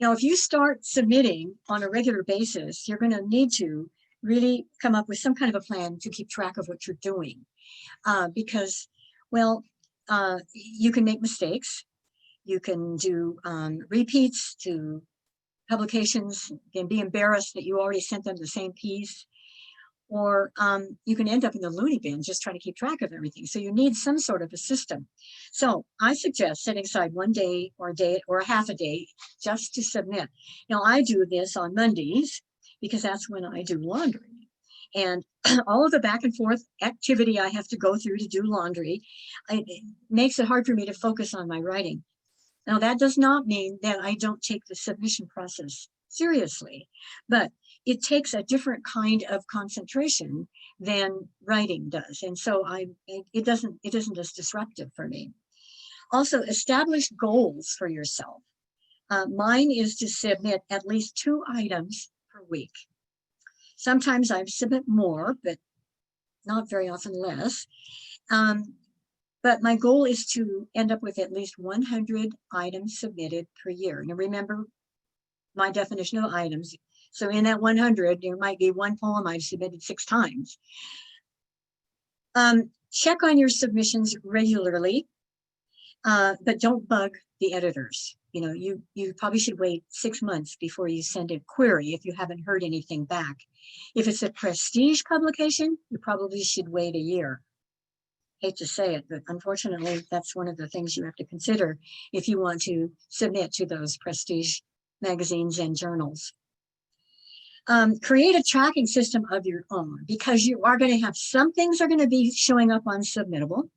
Speaker 4: Now, if you start submitting on a regular basis, you're going to need to really come up with some kind of a plan to keep track of what you're doing. Because, well, you can make mistakes. You can do repeats to publications, and be embarrassed that you already sent them the same piece. Or you can end up in the loony bin just trying to keep track of everything. So you need some sort of a system. So I suggest setting aside one day or a half a day just to submit. Now, I do this on Mondays because that's when I do laundry. And all of the back and forth activity I have to go through to do laundry, it makes it hard for me to focus on my writing. Now, that does not mean that I don't take the submission process seriously, but it takes a different kind of concentration than writing does. And so it isn't as disruptive for me. Also, establish goals for yourself. Mine is to submit at least 2 items per week. Sometimes I submit more, but not very often less. But my goal is to end up with at least 100 items submitted per year. Now, remember my definition of items. So in that 100, there might be one poem I've submitted 6 times. Check on your submissions regularly, but don't bug the editors. You probably should wait 6 months before you send a query if you haven't heard anything back. If it's a prestige publication, you probably should wait a year. hate to say it, but unfortunately, that's one of the things you have to consider if you want to submit to those prestige magazines and journals. Create a tracking system of your own, because you are going to have some things are going to be showing up on Submittable.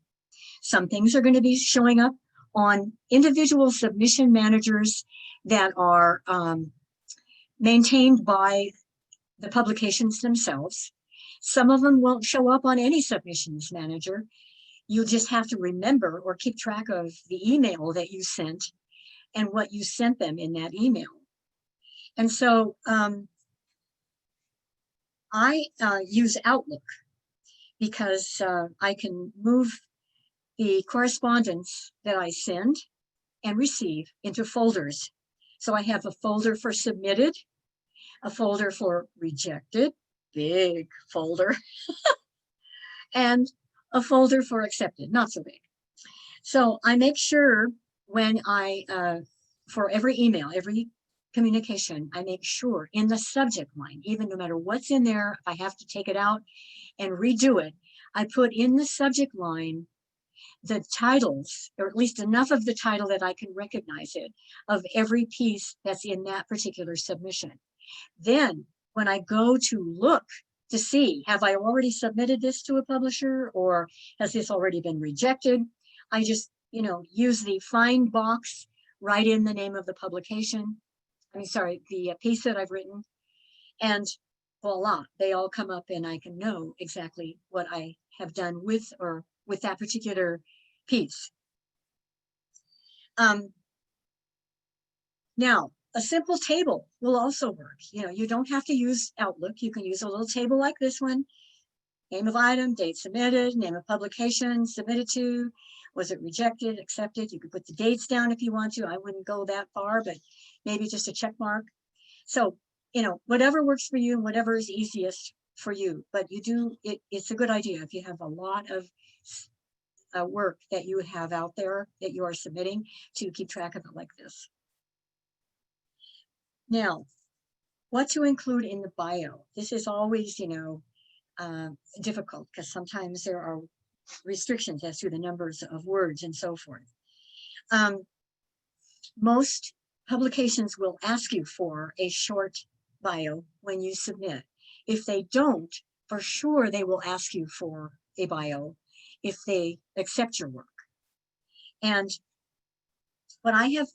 Speaker 4: Some things are going to be showing up on individual submission managers that are maintained by the publications themselves. Some of them won't show up on any submissions manager. You just have to remember or keep track of the email that you sent and what you sent them in that email. And so I use Outlook because I can move the correspondence that I send and receive into folders. So I have a folder for submitted, a folder for rejected, big folder, and a folder for accepted, not so big. So I make sure when for every email, every communication, I make sure in the subject line, even no matter what's in there, if I have to take it out and redo it, I put in the subject line the titles, or at least enough of the title that I can recognize it, of every piece that's in that particular submission. Then when I go to look to see, have I already submitted this to a publisher, or has this already been rejected? I just, use the find box, write in the name of the publication. The piece that I've written, and voila, they all come up and I can know exactly what I have done with that particular piece. Now, a simple table will also work. You don't have to use Outlook. You can use a little table like this one. Name of item, date submitted, name of publication, submitted to, was it rejected, accepted? You could put the dates down if you want to. I wouldn't go that far, but maybe just a check mark. So, whatever works for you, whatever is easiest for you, but it's a good idea if you have a lot of work that you have out there that you are submitting, to keep track of it like this. Now, what to include in the bio? This is always, difficult, because sometimes there are restrictions as to the numbers of words and so forth. Most publications will ask you for a short bio when you submit. If they don't, for sure they will ask you for a bio if they accept your work. And what I have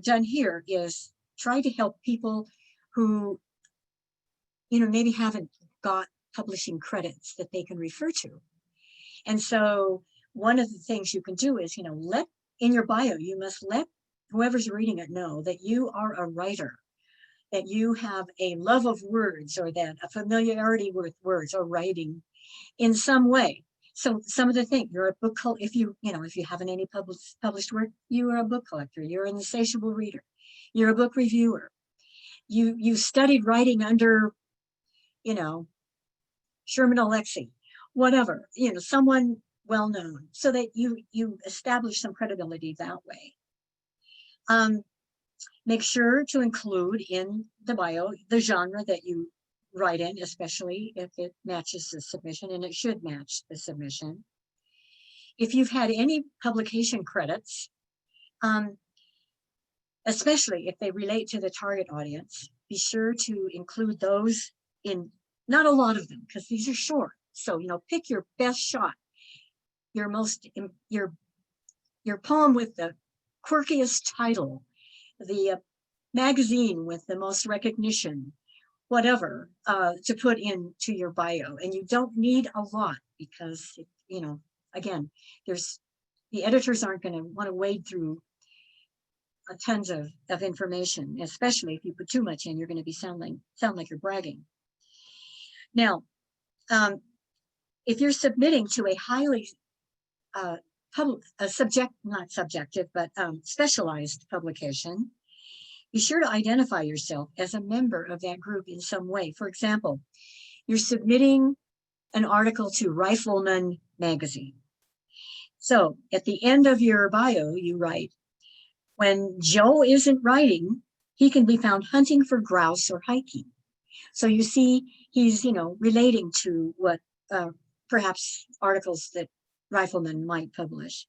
Speaker 4: done here is try to help people who, maybe haven't got publishing credits that they can refer to. And so one of the things you can do is, in your bio, you must let whoever's reading it know that you are a writer, that you have a love of words, or that a familiarity with words or writing in some way. So some of the things, you're a book, if you haven't any published work, you are a book collector, you're an insatiable reader, you're a book reviewer, you studied writing under, Sherman Alexie, whatever, someone well-known, so that you establish some credibility that way. Make sure to include in the bio the genre that you write in, especially if it matches the submission, and it should match the submission. If you've had any publication credits, especially if they relate to the target audience, be sure to include those in, not a lot of them, because these are short. So, pick your best shot, your poem with the quirkiest title, the magazine with the most recognition, whatever, to put into your bio. And you don't need a lot, because, again, the editors aren't going to want to wade through tons of information, especially if you put too much in, you're going to be sound like you're bragging. Now, if you're submitting to a highly specialized publication, be sure to identify yourself as a member of that group in some way. For example, you're submitting an article to Rifleman magazine. So at the end of your bio, you write, when Joe isn't writing, he can be found hunting for grouse or hiking. So you see, he's, relating to what perhaps articles that riflemen might publish.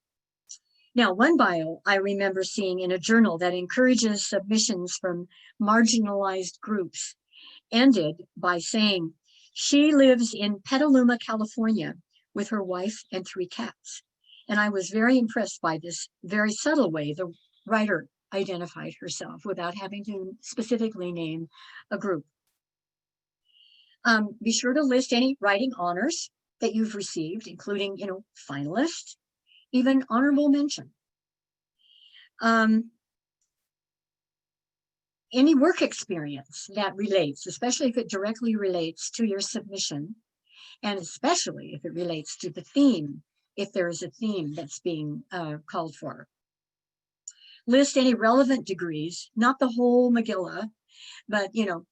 Speaker 4: Now, one bio I remember seeing in a journal that encourages submissions from marginalized groups ended by saying, she lives in Petaluma, California, with her wife and 3 cats. And I was very impressed by this very subtle way the writer identified herself without having to specifically name a group. Be sure to list any writing honors that you've received, including, finalist, even honorable mention. Any work experience that relates, especially if it directly relates to your submission, and especially if it relates to the theme, if there is a theme that's being called for. List any relevant degrees, not the whole Megillah, but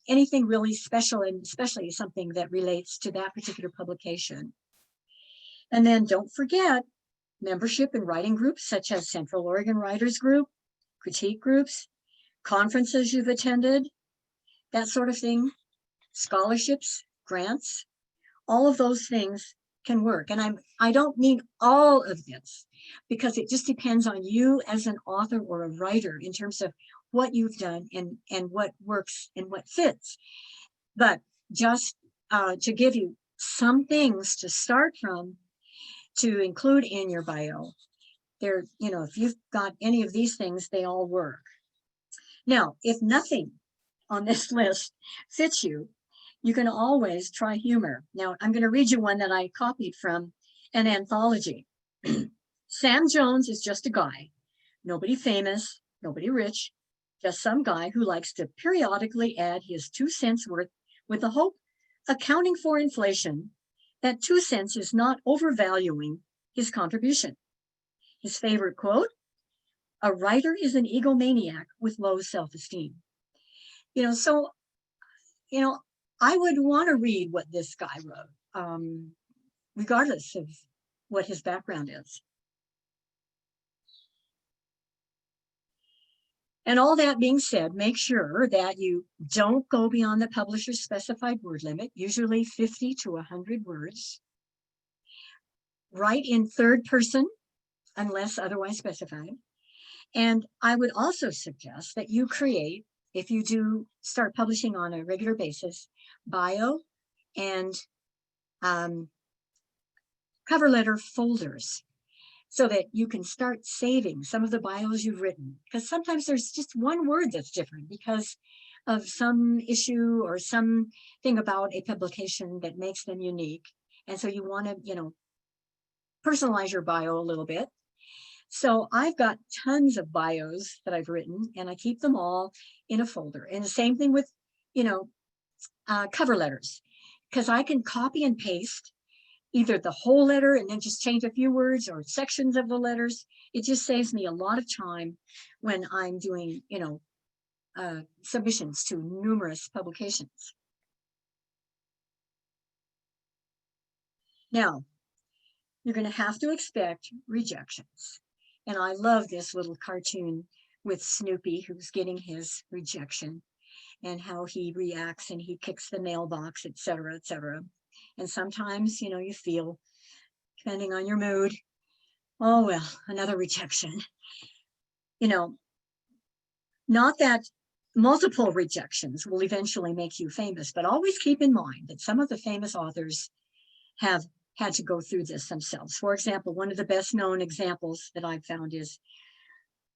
Speaker 4: anything really special, and especially something that relates to that particular publication. And then don't forget membership in writing groups such as Central Oregon Writers Group, critique groups, conferences you've attended, that sort of thing, scholarships, grants, all of those things can work. And I don't mean all of this, because it just depends on you as an author or a writer in terms of what you've done and what works and what fits. But just to give you some things to start from, to include in your bio, there, if you've got any of these things, they all work. Now, if nothing on this list fits you, you can always try humor. Now, I'm going to read you one that I copied from an anthology. Sam Jones is just a guy, nobody famous, nobody rich, just some guy who likes to periodically add his 2 cents worth with the hope, accounting for inflation, that 2 cents is not overvaluing his contribution. His favorite quote, "A writer is an egomaniac with low self-esteem." So, I would want to read what this guy wrote, regardless of what his background is. And all that being said, make sure that you don't go beyond the publisher's specified word limit, usually 50 to 100 words. Write in third person, unless otherwise specified. And I would also suggest that you create, if you do start publishing on a regular basis, bio and cover letter folders, so that you can start saving some of the bios you've written. Because sometimes there's just one word that's different because of some issue or something about a publication that makes them unique. And so you want to, personalize your bio a little bit. So I've got tons of bios that I've written, and I keep them all in a folder. And the same thing with, cover letters, because I can copy and paste either the whole letter and then just change a few words, or sections of the letters. It just saves me a lot of time when I'm doing, submissions to numerous publications. Now, you're going to have to expect rejections. And I love this little cartoon with Snoopy, who's getting his rejection, and how he reacts and he kicks the mailbox, et cetera, et cetera. And sometimes, you feel, depending on your mood, oh, well, another rejection. Not that multiple rejections will eventually make you famous, but always keep in mind that some of the famous authors have had to go through this themselves. For example, one of the best known examples that I've found is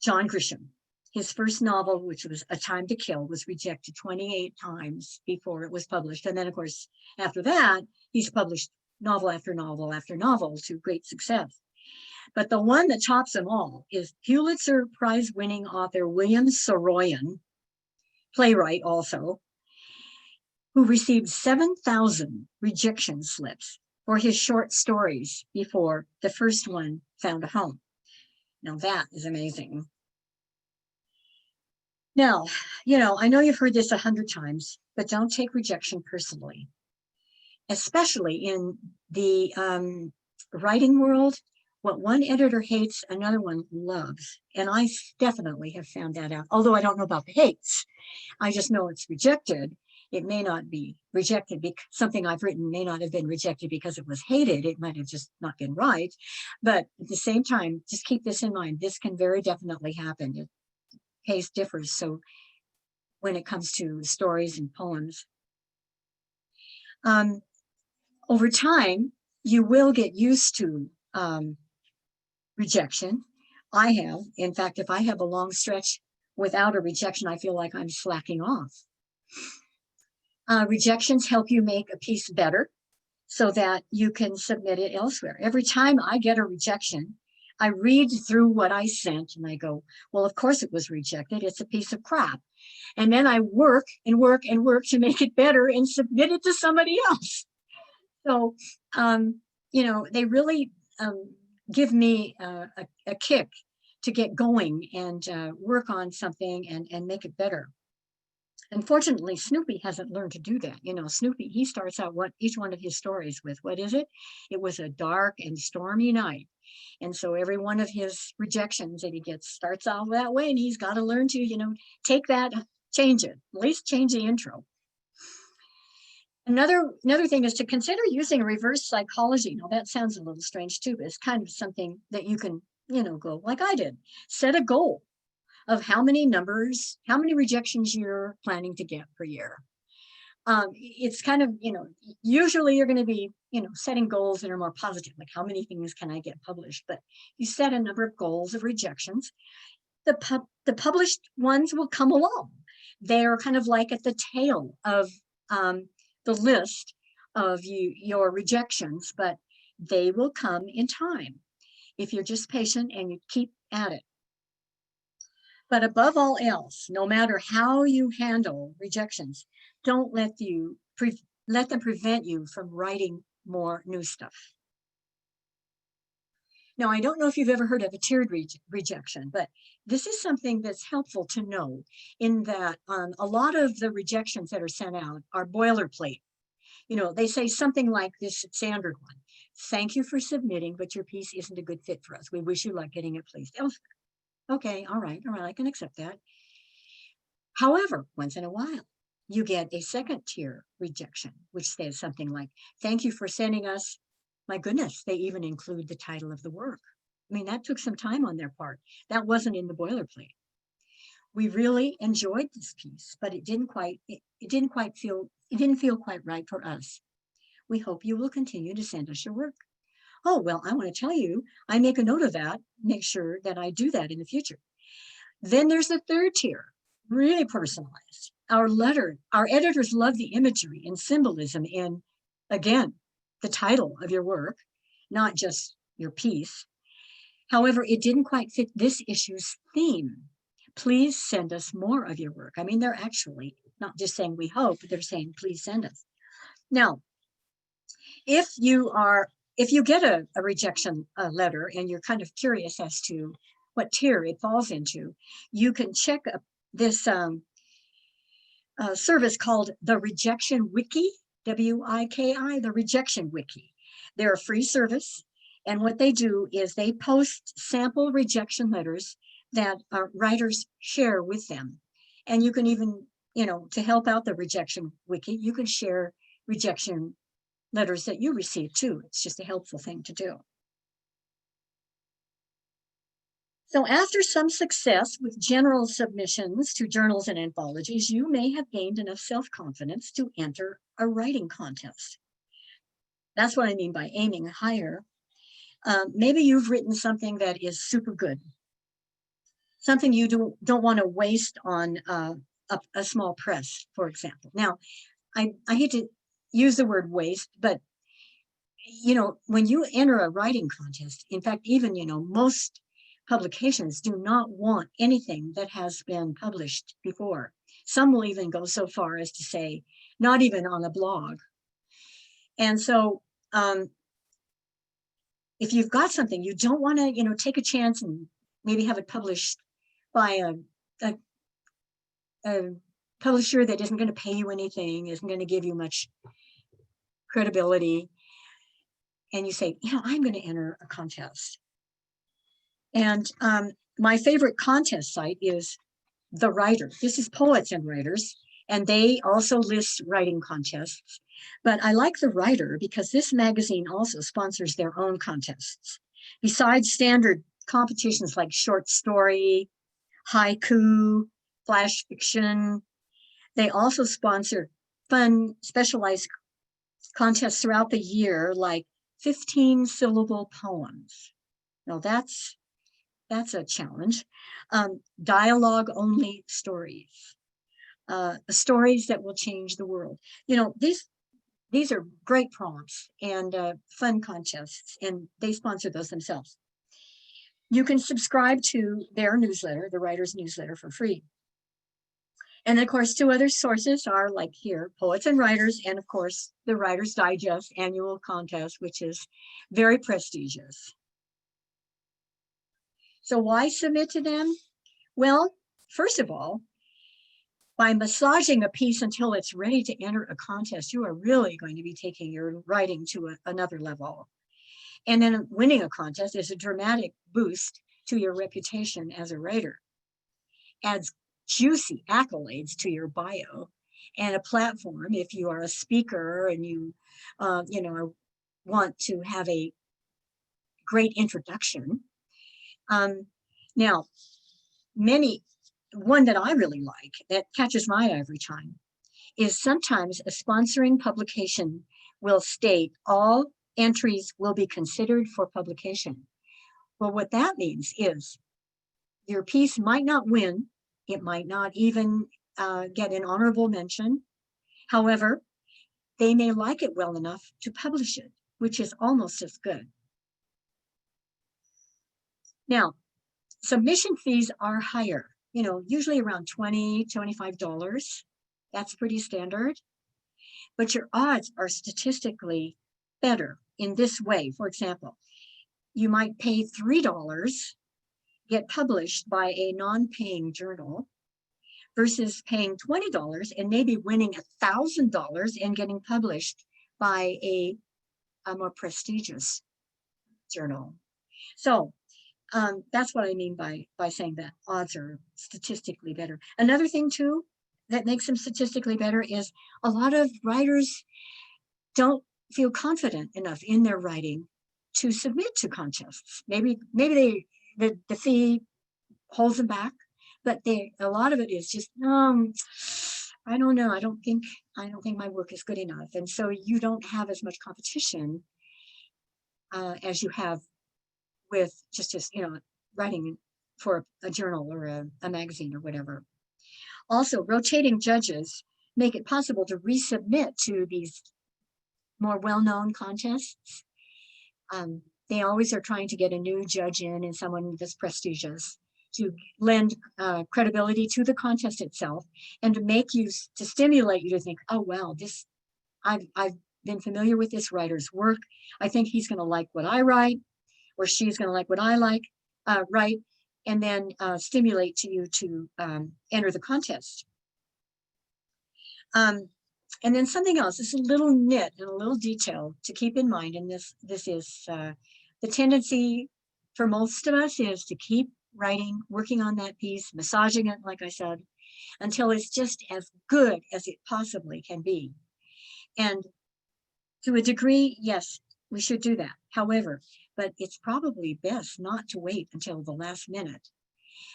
Speaker 4: John Grisham. His first novel, which was A Time to Kill, was rejected 28 times before it was published. And then, of course, after that, he's published novel after novel after novel to great success. But the one that tops them all is Pulitzer Prize-winning author William Saroyan, playwright also, who received 7,000 rejection slips for his short stories before the first one found a home. Now that is amazing. Now, I know you've heard this 100 times, but don't take rejection personally, especially in the writing world. What one editor hates, another one loves. And I definitely have found that out, although I don't know about the hates. I just know it's rejected. It may not be rejected because something I've written may not have been rejected because it was hated. It might have just not been right. But at the same time, just keep this in mind. This can very definitely happen. It, case differs. So when it comes to stories and poems, over time, you will get used to rejection. I have. In fact, if I have a long stretch without a rejection, I feel like I'm slacking off. Rejections help you make a piece better so that you can submit it elsewhere. Every time I get a rejection, I read through what I sent and I go, well, of course it was rejected. It's a piece of crap. And then I work and work and work to make it better and submit it to somebody else. So, you know, they really give me a kick to get going and work on something and make it better. Unfortunately, Snoopy hasn't learned to do that. You know, Snoopy, he starts out each one of his stories with, what is it? It was a dark and stormy night. And so every one of his rejections that he gets starts out that way, and he's got to learn to, you know, take that, change it, at least change the intro. Another thing is to consider using reverse psychology. Now that sounds a little strange too, but it's kind of something that you can, you know, go like I did, set a goal of how many rejections you're planning to get per year. It's kind of, you know, usually you're going to be, you know, setting goals that are more positive, like how many things can I get published? But you set a number of goals of rejections. The published ones will come along. They're kind of like at the tail of the list of your rejections, but they will come in time if you're just patient and you keep at it. But above all else, no matter how you handle rejections, don't let them prevent you from writing more new stuff. Now, I don't know if you've ever heard of a tiered rejection, but this is something that's helpful to know in that a lot of the rejections that are sent out are boilerplate. You know, they say something like this standard one: thank you for submitting, but your piece isn't a good fit for us. We wish you luck getting it placed elsewhere. Okay, all right, I can accept that. However, once in a while, you get a second tier rejection, which says something like, thank you for sending us. My goodness, they even include the title of the work. I mean, that took some time on their part. That wasn't in the boilerplate. We really enjoyed this piece, but it didn't feel quite right for us. We hope you will continue to send us your work. Oh, well, I want to tell you, I make a note of that, make sure that I do that in the future. Then there's the third tier, really personalized. Our editors love the imagery and symbolism in, again, the title of your work, not just your piece. However, it didn't quite fit this issue's theme. Please send us more of your work. I mean, they're actually not just saying we hope, they're saying please send us. Now, if you get a rejection letter and you're kind of curious as to what tier it falls into, you can check this service called the Rejection Wiki, W-I-K-I, the Rejection Wiki. They're a free service, and what they do is they post sample rejection letters that writers share with them. And you can even, you know, to help out the Rejection Wiki, you can share rejection letters that you receive too. It's just a helpful thing to do. So after some success with general submissions to journals and anthologies, you may have gained enough self-confidence to enter a writing contest. That's what I mean by aiming higher. Maybe you've written something that is super good, something you don't want to waste on a small press, for example. Now, I hate to use the word waste, but you know, when you enter a writing contest, in fact, even, you know, most publications do not want anything that has been published before. Some will even go so far as to say, not even on a blog. And so if you've got something, you don't want to, you know, take a chance and maybe have it published by a publisher that isn't going to pay you anything, isn't going to give you much credibility. And you say, you know, I'm going to enter a contest. And my favorite contest site is The Writer. This is Poets and Writers, And they also list writing contests. But I like the writer because this magazine also sponsors their own contests. Besides standard competitions like short story, haiku, flash fiction, they also sponsor fun, specialized contests throughout the year, like 15-syllable poems. Now that's a challenge. Dialogue-only stories. Stories that will change the world. You know, these are great prompts and fun contests, and they sponsor those themselves. You can subscribe to their newsletter, the writer's newsletter, for free. And of course, 2 other sources are like here, Poets and Writers, and of course, the Writer's Digest annual contest, which is very prestigious. So why submit to them? Well, first of all, by massaging a piece until it's ready to enter a contest, you are really going to be taking your writing to another level. And then winning a contest is a dramatic boost to your reputation as a writer. Adds juicy accolades to your bio and a platform if you are a speaker and you want to have a great introduction. Now, one that I really like that catches my eye every time is sometimes a sponsoring publication will state all entries will be considered for publication. Well, what that means is your piece might not win. It might not even get an honorable mention. However, they may like it well enough to publish it, which is almost as good. Now, submission fees are higher, usually around $20, $25. That's pretty standard. But your odds are statistically better in this way. For example, you might pay $3, get published by a non-paying journal, versus paying $20 and maybe winning $1,000 and getting published by a more prestigious journal. So that's what I mean by saying that odds are statistically better. Another thing too that makes them statistically better is a lot of writers don't feel confident enough in their writing to submit to contests. Maybe the fee holds them back, but a lot of it is just I don't know. I don't think my work is good enough, and so you don't have as much competition as you have with just writing for a journal or a magazine or whatever. Also, rotating judges make it possible to resubmit to these more well-known contests. They always are trying to get a new judge in and someone that's prestigious to lend credibility to the contest itself and to stimulate you to think, oh, wow, I've been familiar with this writer's work. I think he's going to like what I write, or she's going to like what I write, and then stimulate to you to enter the contest. And then something else, this is a little nit and a little detail to keep in mind, and this is the tendency for most of us is to keep writing, working on that piece, massaging it, like I said, until it's just as good as it possibly can be. And to a degree, yes, we should do that. However, but it's probably best not to wait until the last minute,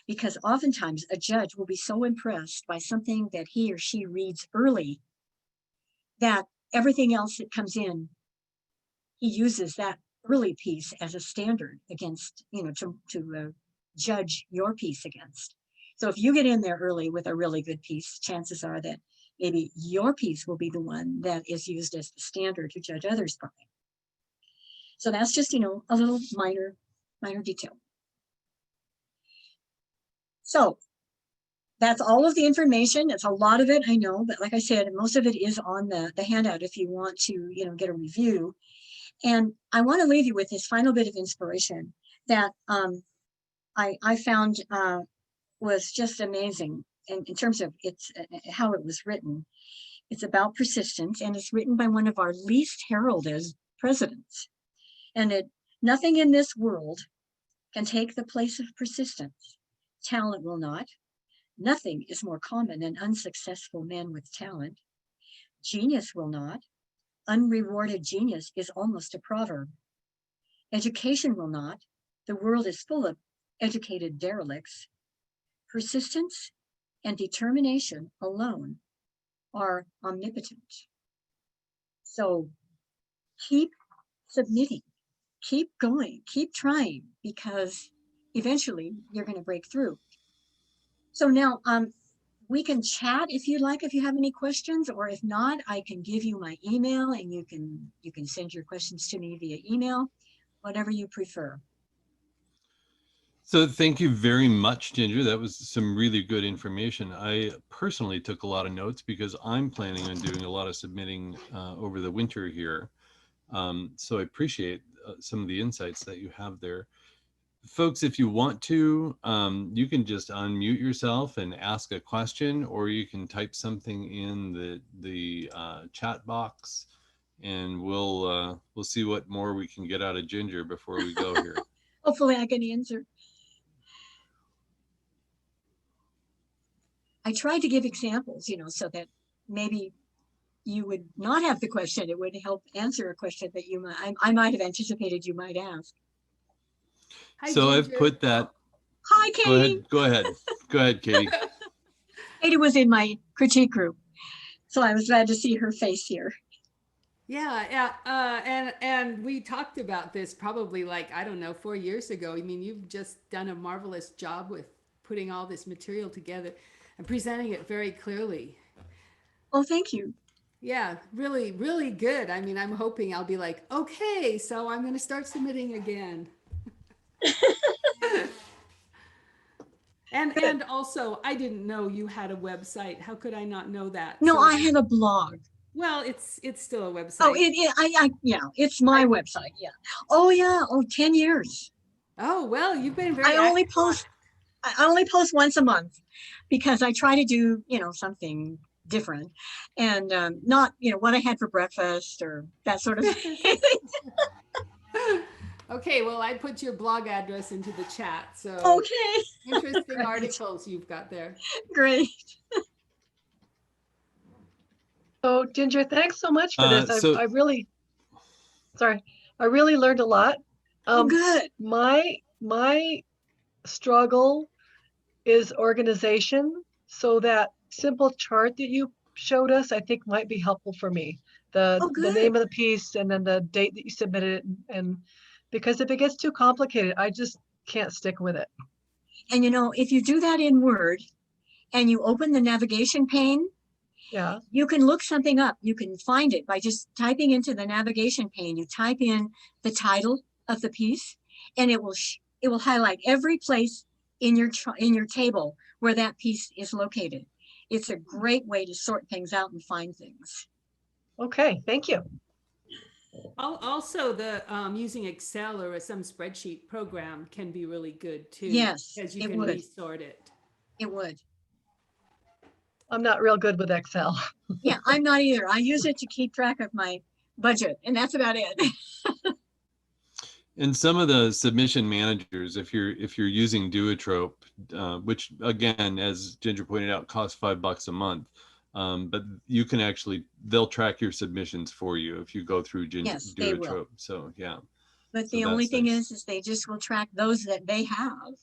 Speaker 4: because oftentimes a judge will be so impressed by something that he or she reads early that everything else that comes in, he uses that early piece as a standard against, to judge your piece against. So if you get in there early with a really good piece, chances are that maybe your piece will be the one that is used as the standard to judge others by. So that's just, a little minor detail. So that's all of the information. It's a lot of it, I know, but like I said, most of it is on the handout if you want to, get a review. And I want to leave you with this final bit of inspiration that I found was just amazing in terms of how it was written. It's about persistence, and it's written by one of our least heralded presidents. And nothing in this world can take the place of persistence. Talent will not. Nothing is more common than unsuccessful men with talent. Genius will not. Unrewarded genius is almost a proverb. Education will not. The world is full of educated derelicts. Persistence and determination alone are omnipotent. So keep submitting, keep going, keep trying, because eventually you're going to break through. So now we can chat if you'd like, if you have any questions, or if not, I can give you my email and you can send your questions to me via email, whatever you prefer.
Speaker 1: So thank you very much, Ginger. That was some really good information. I personally took a lot of notes because I'm planning on doing a lot of submitting over the winter here. So I appreciate some of the insights that you have there. Folks, if you want to, you can just unmute yourself and ask a question, or you can type something in the chat box, and we'll see what more we can get out of Ginger before we go here.
Speaker 4: Hopefully I can answer. I tried to give examples, so that maybe you would not have the question. It would help answer a question that I might have anticipated you might ask.
Speaker 5: Hi,
Speaker 1: So
Speaker 5: Ginger.
Speaker 1: I've put that.
Speaker 4: Hi, Katie.
Speaker 1: Go ahead, Katie.
Speaker 4: Katie was in my critique group, so I was glad to see her face here.
Speaker 5: Yeah, and we talked about this probably like, I don't know, 4 years ago. I mean, you've just done a marvelous job with putting all this material together and presenting it very clearly.
Speaker 4: Oh, thank you.
Speaker 5: Yeah, really, really good. I mean, I'm hoping I'll be like, okay, so I'm going to start submitting again. And also, I didn't know you had a website. How could I not know that?
Speaker 4: No,
Speaker 5: So,
Speaker 4: I have a blog.
Speaker 5: well, it's still a website.
Speaker 4: Oh, yeah, it's my website. Yeah. Oh, yeah. Oh, 10 years.
Speaker 5: Oh, well, you've been very
Speaker 4: I only
Speaker 5: active.
Speaker 4: post once a month because I try to do, something different, and not, what I had for breakfast or that sort of thing.
Speaker 5: Okay, well, I put your blog address into the chat. So
Speaker 4: Okay.
Speaker 5: interesting
Speaker 4: Great.
Speaker 5: articles you've got there.
Speaker 4: Great.
Speaker 2: So Ginger, thanks so much for this.
Speaker 1: So-
Speaker 2: I really learned a lot.
Speaker 4: Oh, good.
Speaker 2: My struggle is organization. So that simple chart that you showed us, I think might be helpful for me. The name of the piece and then the date that you submitted it, and because if it gets too complicated, I just can't stick with it.
Speaker 4: And if you do that in Word and you open the navigation pane,
Speaker 2: Yeah.
Speaker 4: you can look something up. You can find it by just typing into the navigation pane. You type in the title of the piece, and it will highlight every place in your table where that piece is located. It's a great way to sort things out and find things.
Speaker 2: Okay, thank you.
Speaker 5: Also, the using Excel or some spreadsheet program can be really good too.
Speaker 4: Yes,
Speaker 5: because you
Speaker 4: it
Speaker 5: can
Speaker 4: would.
Speaker 5: resort it.
Speaker 4: It would.
Speaker 2: I'm not real good with Excel.
Speaker 4: Yeah, I'm not either. I use it to keep track of my budget, and that's about it.
Speaker 1: And some of the submission managers, if you're using Duotrope, which again, as Ginger pointed out, costs $5 a month, but you can they'll track your submissions for you if you go through
Speaker 4: Yes, they will.
Speaker 1: Duotrope. So yeah.
Speaker 4: But
Speaker 1: So
Speaker 4: the only
Speaker 1: that's
Speaker 4: thing
Speaker 1: nice.
Speaker 4: is they just will track those that they have.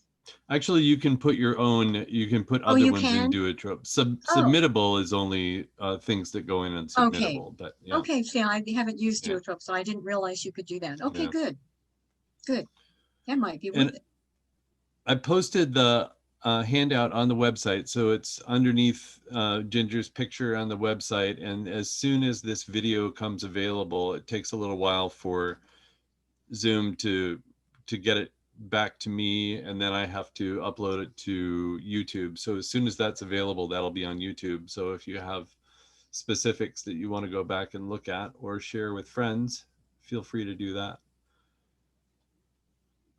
Speaker 1: Actually, you can put your own. You can put other
Speaker 4: you
Speaker 1: ones
Speaker 4: can?
Speaker 1: in Duotrope. Submittable is only things that go in unsubmittable. But yeah.
Speaker 4: Okay, see, I haven't used
Speaker 1: Yeah.
Speaker 4: Duotrope, so I didn't realize you could do that. Okay,
Speaker 1: Yeah.
Speaker 4: Good. That might be
Speaker 1: And
Speaker 4: worth it.
Speaker 1: I posted the handout on the website, so it's underneath Ginger's picture on the website. And as soon as this video comes available, it takes a little while for Zoom to get it back to me, and then I have to upload it to YouTube. So as soon as that's available, that'll be on YouTube. So if you have specifics that you want to go back and look at or share with friends, feel free to do that.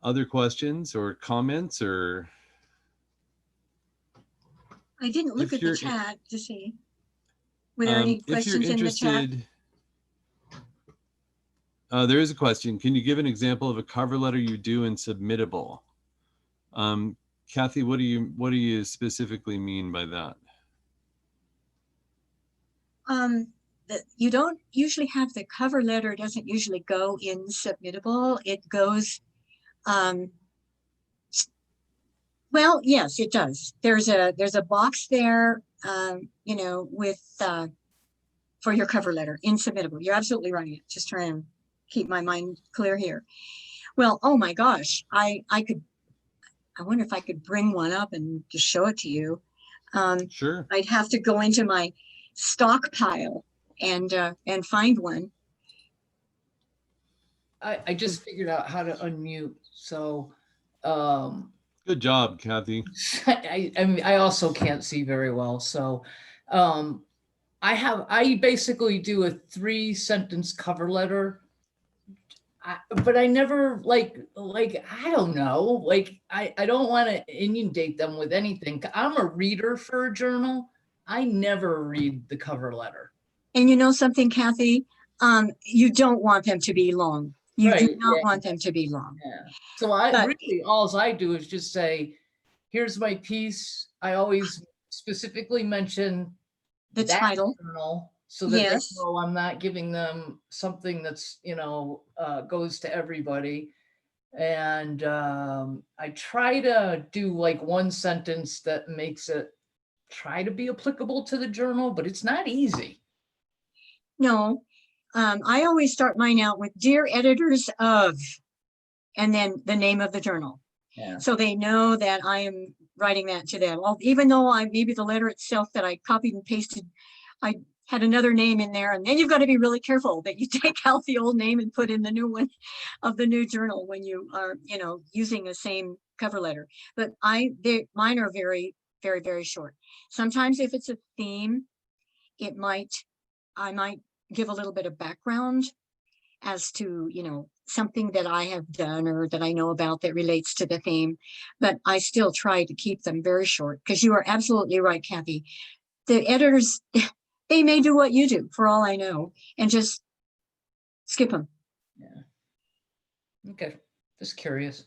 Speaker 1: Other questions or comments, or
Speaker 4: I didn't look
Speaker 1: if
Speaker 4: at the
Speaker 1: you're
Speaker 4: chat to see. Were there any
Speaker 1: if you're
Speaker 4: questions in the chat?
Speaker 1: interested, there is a question. Can you give an example of a cover letter you do in Submittable? Kathy, what do you specifically mean by that?
Speaker 4: You don't usually have the cover letter, doesn't usually go in submittable. It goes, well, yes, it does. There's a box there, you know, with for your cover letter in submittable. You're absolutely right. Just trying to keep my mind clear here. Well, oh my gosh, I wonder if I could bring one up and just show it to you.
Speaker 1: Sure.
Speaker 4: I'd have to go into my stockpile and find one.
Speaker 6: I just figured out how to unmute. So
Speaker 1: Good job, Kathy.
Speaker 6: I mean, I also can't see very well. So I basically do a 3-sentence cover letter. But I never like, I don't know, like, I don't want to inundate them with anything. I'm a reader for a journal. I never read the cover letter.
Speaker 4: And you know something, Kathy? You don't want them to be long. You
Speaker 6: Right,
Speaker 4: do not
Speaker 6: yeah.
Speaker 4: want them to be long.
Speaker 6: Yeah. So
Speaker 4: But-
Speaker 6: really, all I do is just say, here's my piece. I always specifically mention
Speaker 4: The
Speaker 6: that
Speaker 4: title.
Speaker 6: journal so that
Speaker 4: Yes.
Speaker 6: they know I'm not giving them something that's, you know, goes to everybody. And I try to do like 1 sentence that makes it try to be applicable to the journal, but it's not easy.
Speaker 4: No, I always start mine out with dear editors of, and then the name of the journal.
Speaker 6: Yeah.
Speaker 4: So they know that I am writing that to them. Even though maybe the letter itself that I copied and pasted, I had another name in there. And then you've got to be really careful that you take out the old name and put in the new one of the new journal when you are, you know, using the same cover letter. But mine are very, very, very short. Sometimes if it's a theme, I might give a little bit of background as to, you know, something that I have done or that I know about that relates to the theme, but I still try to keep them very short because you are absolutely right, Kathy. The editors, they may do what you do for all I know and just skip them.
Speaker 6: Yeah. Okay. Just curious.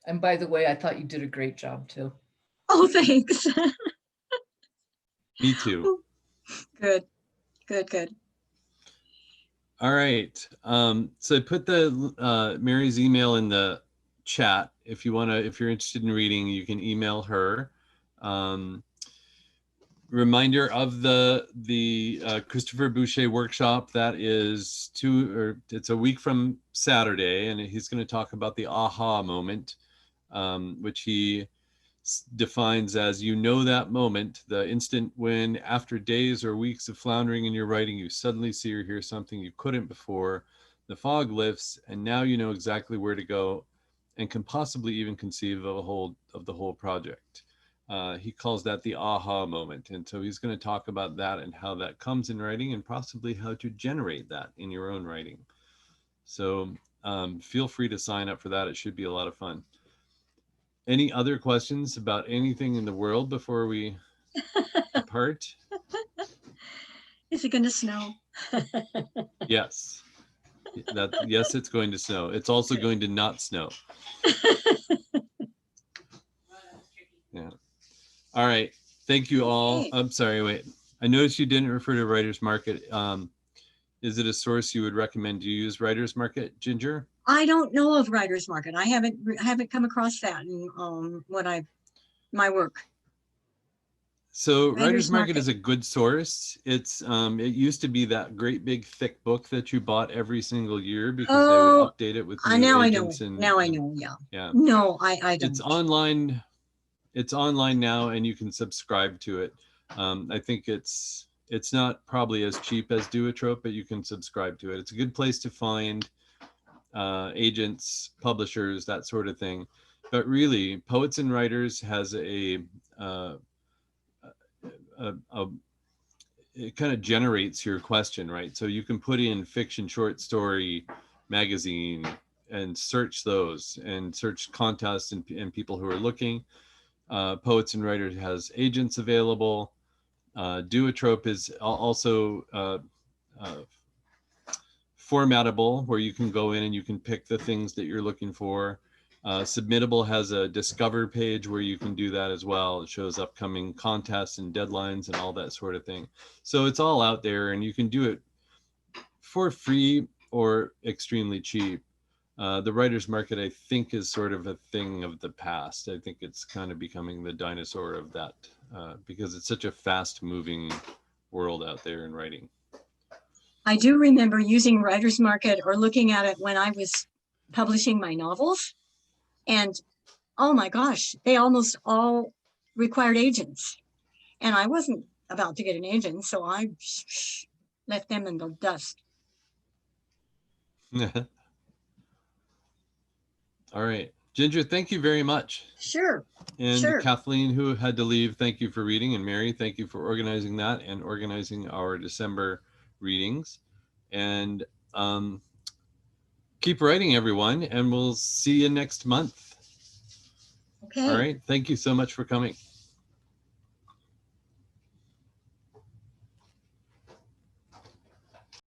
Speaker 6: And by the way, I thought you did a great job too.
Speaker 4: Oh, thanks.
Speaker 1: Me too.
Speaker 4: Good, good, good.
Speaker 1: All right. So I put the Mary's email in the chat. If you're interested in reading, you can email her. Reminder of the Christopher Boucher workshop. That is it's a week from Saturday, and he's going to talk about the aha moment, which he defines as, you know, that moment, the instant when after days or weeks of floundering in your writing, you suddenly see or hear something you couldn't before. The fog lifts, and now you know exactly where to go and can possibly even conceive of the whole project. He calls that the aha moment. And so he's going to talk about that and how that comes in writing and possibly how to generate that in your own writing. So feel free to sign up for that. It should be a lot of fun. Any other questions about anything in the world before we depart?
Speaker 4: Is it going to snow?
Speaker 1: Yes. Yes, it's going to snow. It's also going to not snow. Yeah. All right. Thank you all.
Speaker 4: Okay.
Speaker 1: I'm sorry, wait. I noticed you didn't refer to Writer's Market. Is it a source you would recommend you use, Writer's Market, Ginger?
Speaker 4: I don't know of Writer's Market. I haven't come across that in my work.
Speaker 1: So
Speaker 4: Writer's
Speaker 1: Writer's Market
Speaker 4: Market.
Speaker 1: is a good source. It's it used to be that great big thick book that you bought every single year because they would update it with new
Speaker 4: now I know.
Speaker 1: agents.
Speaker 4: Now I know. Yeah.
Speaker 1: Yeah.
Speaker 4: No, I don't.
Speaker 1: It's online. It's online now, and you can subscribe to it. I think it's not probably as cheap as Duotrope, but you can subscribe to it. It's a good place to find agents, publishers, that sort of thing. But really, Poets and Writers has it kind of generates your question, right? So you can put in fiction, short story, magazine, and search those, and search contests and people who are looking. Poets and Writers has agents available. Duotrope is also formatable, where you can go in and you can pick the things that you're looking for. Submittable has a discover page where you can do that as well. It shows upcoming contests and deadlines and all that sort of thing. So it's all out there, and you can do it for free or extremely cheap. The writer's market, I think, is sort of a thing of the past. I think it's kind of becoming the dinosaur of that because it's such a fast moving world out there in writing.
Speaker 4: I do remember using Writer's Market or looking at it when I was publishing my novels. And oh my gosh, they almost all required agents. And I wasn't about to get an agent, so I left them in the dust.
Speaker 1: All right. Ginger, thank you very much.
Speaker 4: Sure.
Speaker 1: And
Speaker 4: Sure.
Speaker 1: Kathleen, who had to leave, thank you for reading. And Mary, thank you for organizing that and organizing our December readings. And keep writing, everyone, and we'll see you next month.
Speaker 4: Okay.
Speaker 1: All right. Thank you so much for coming.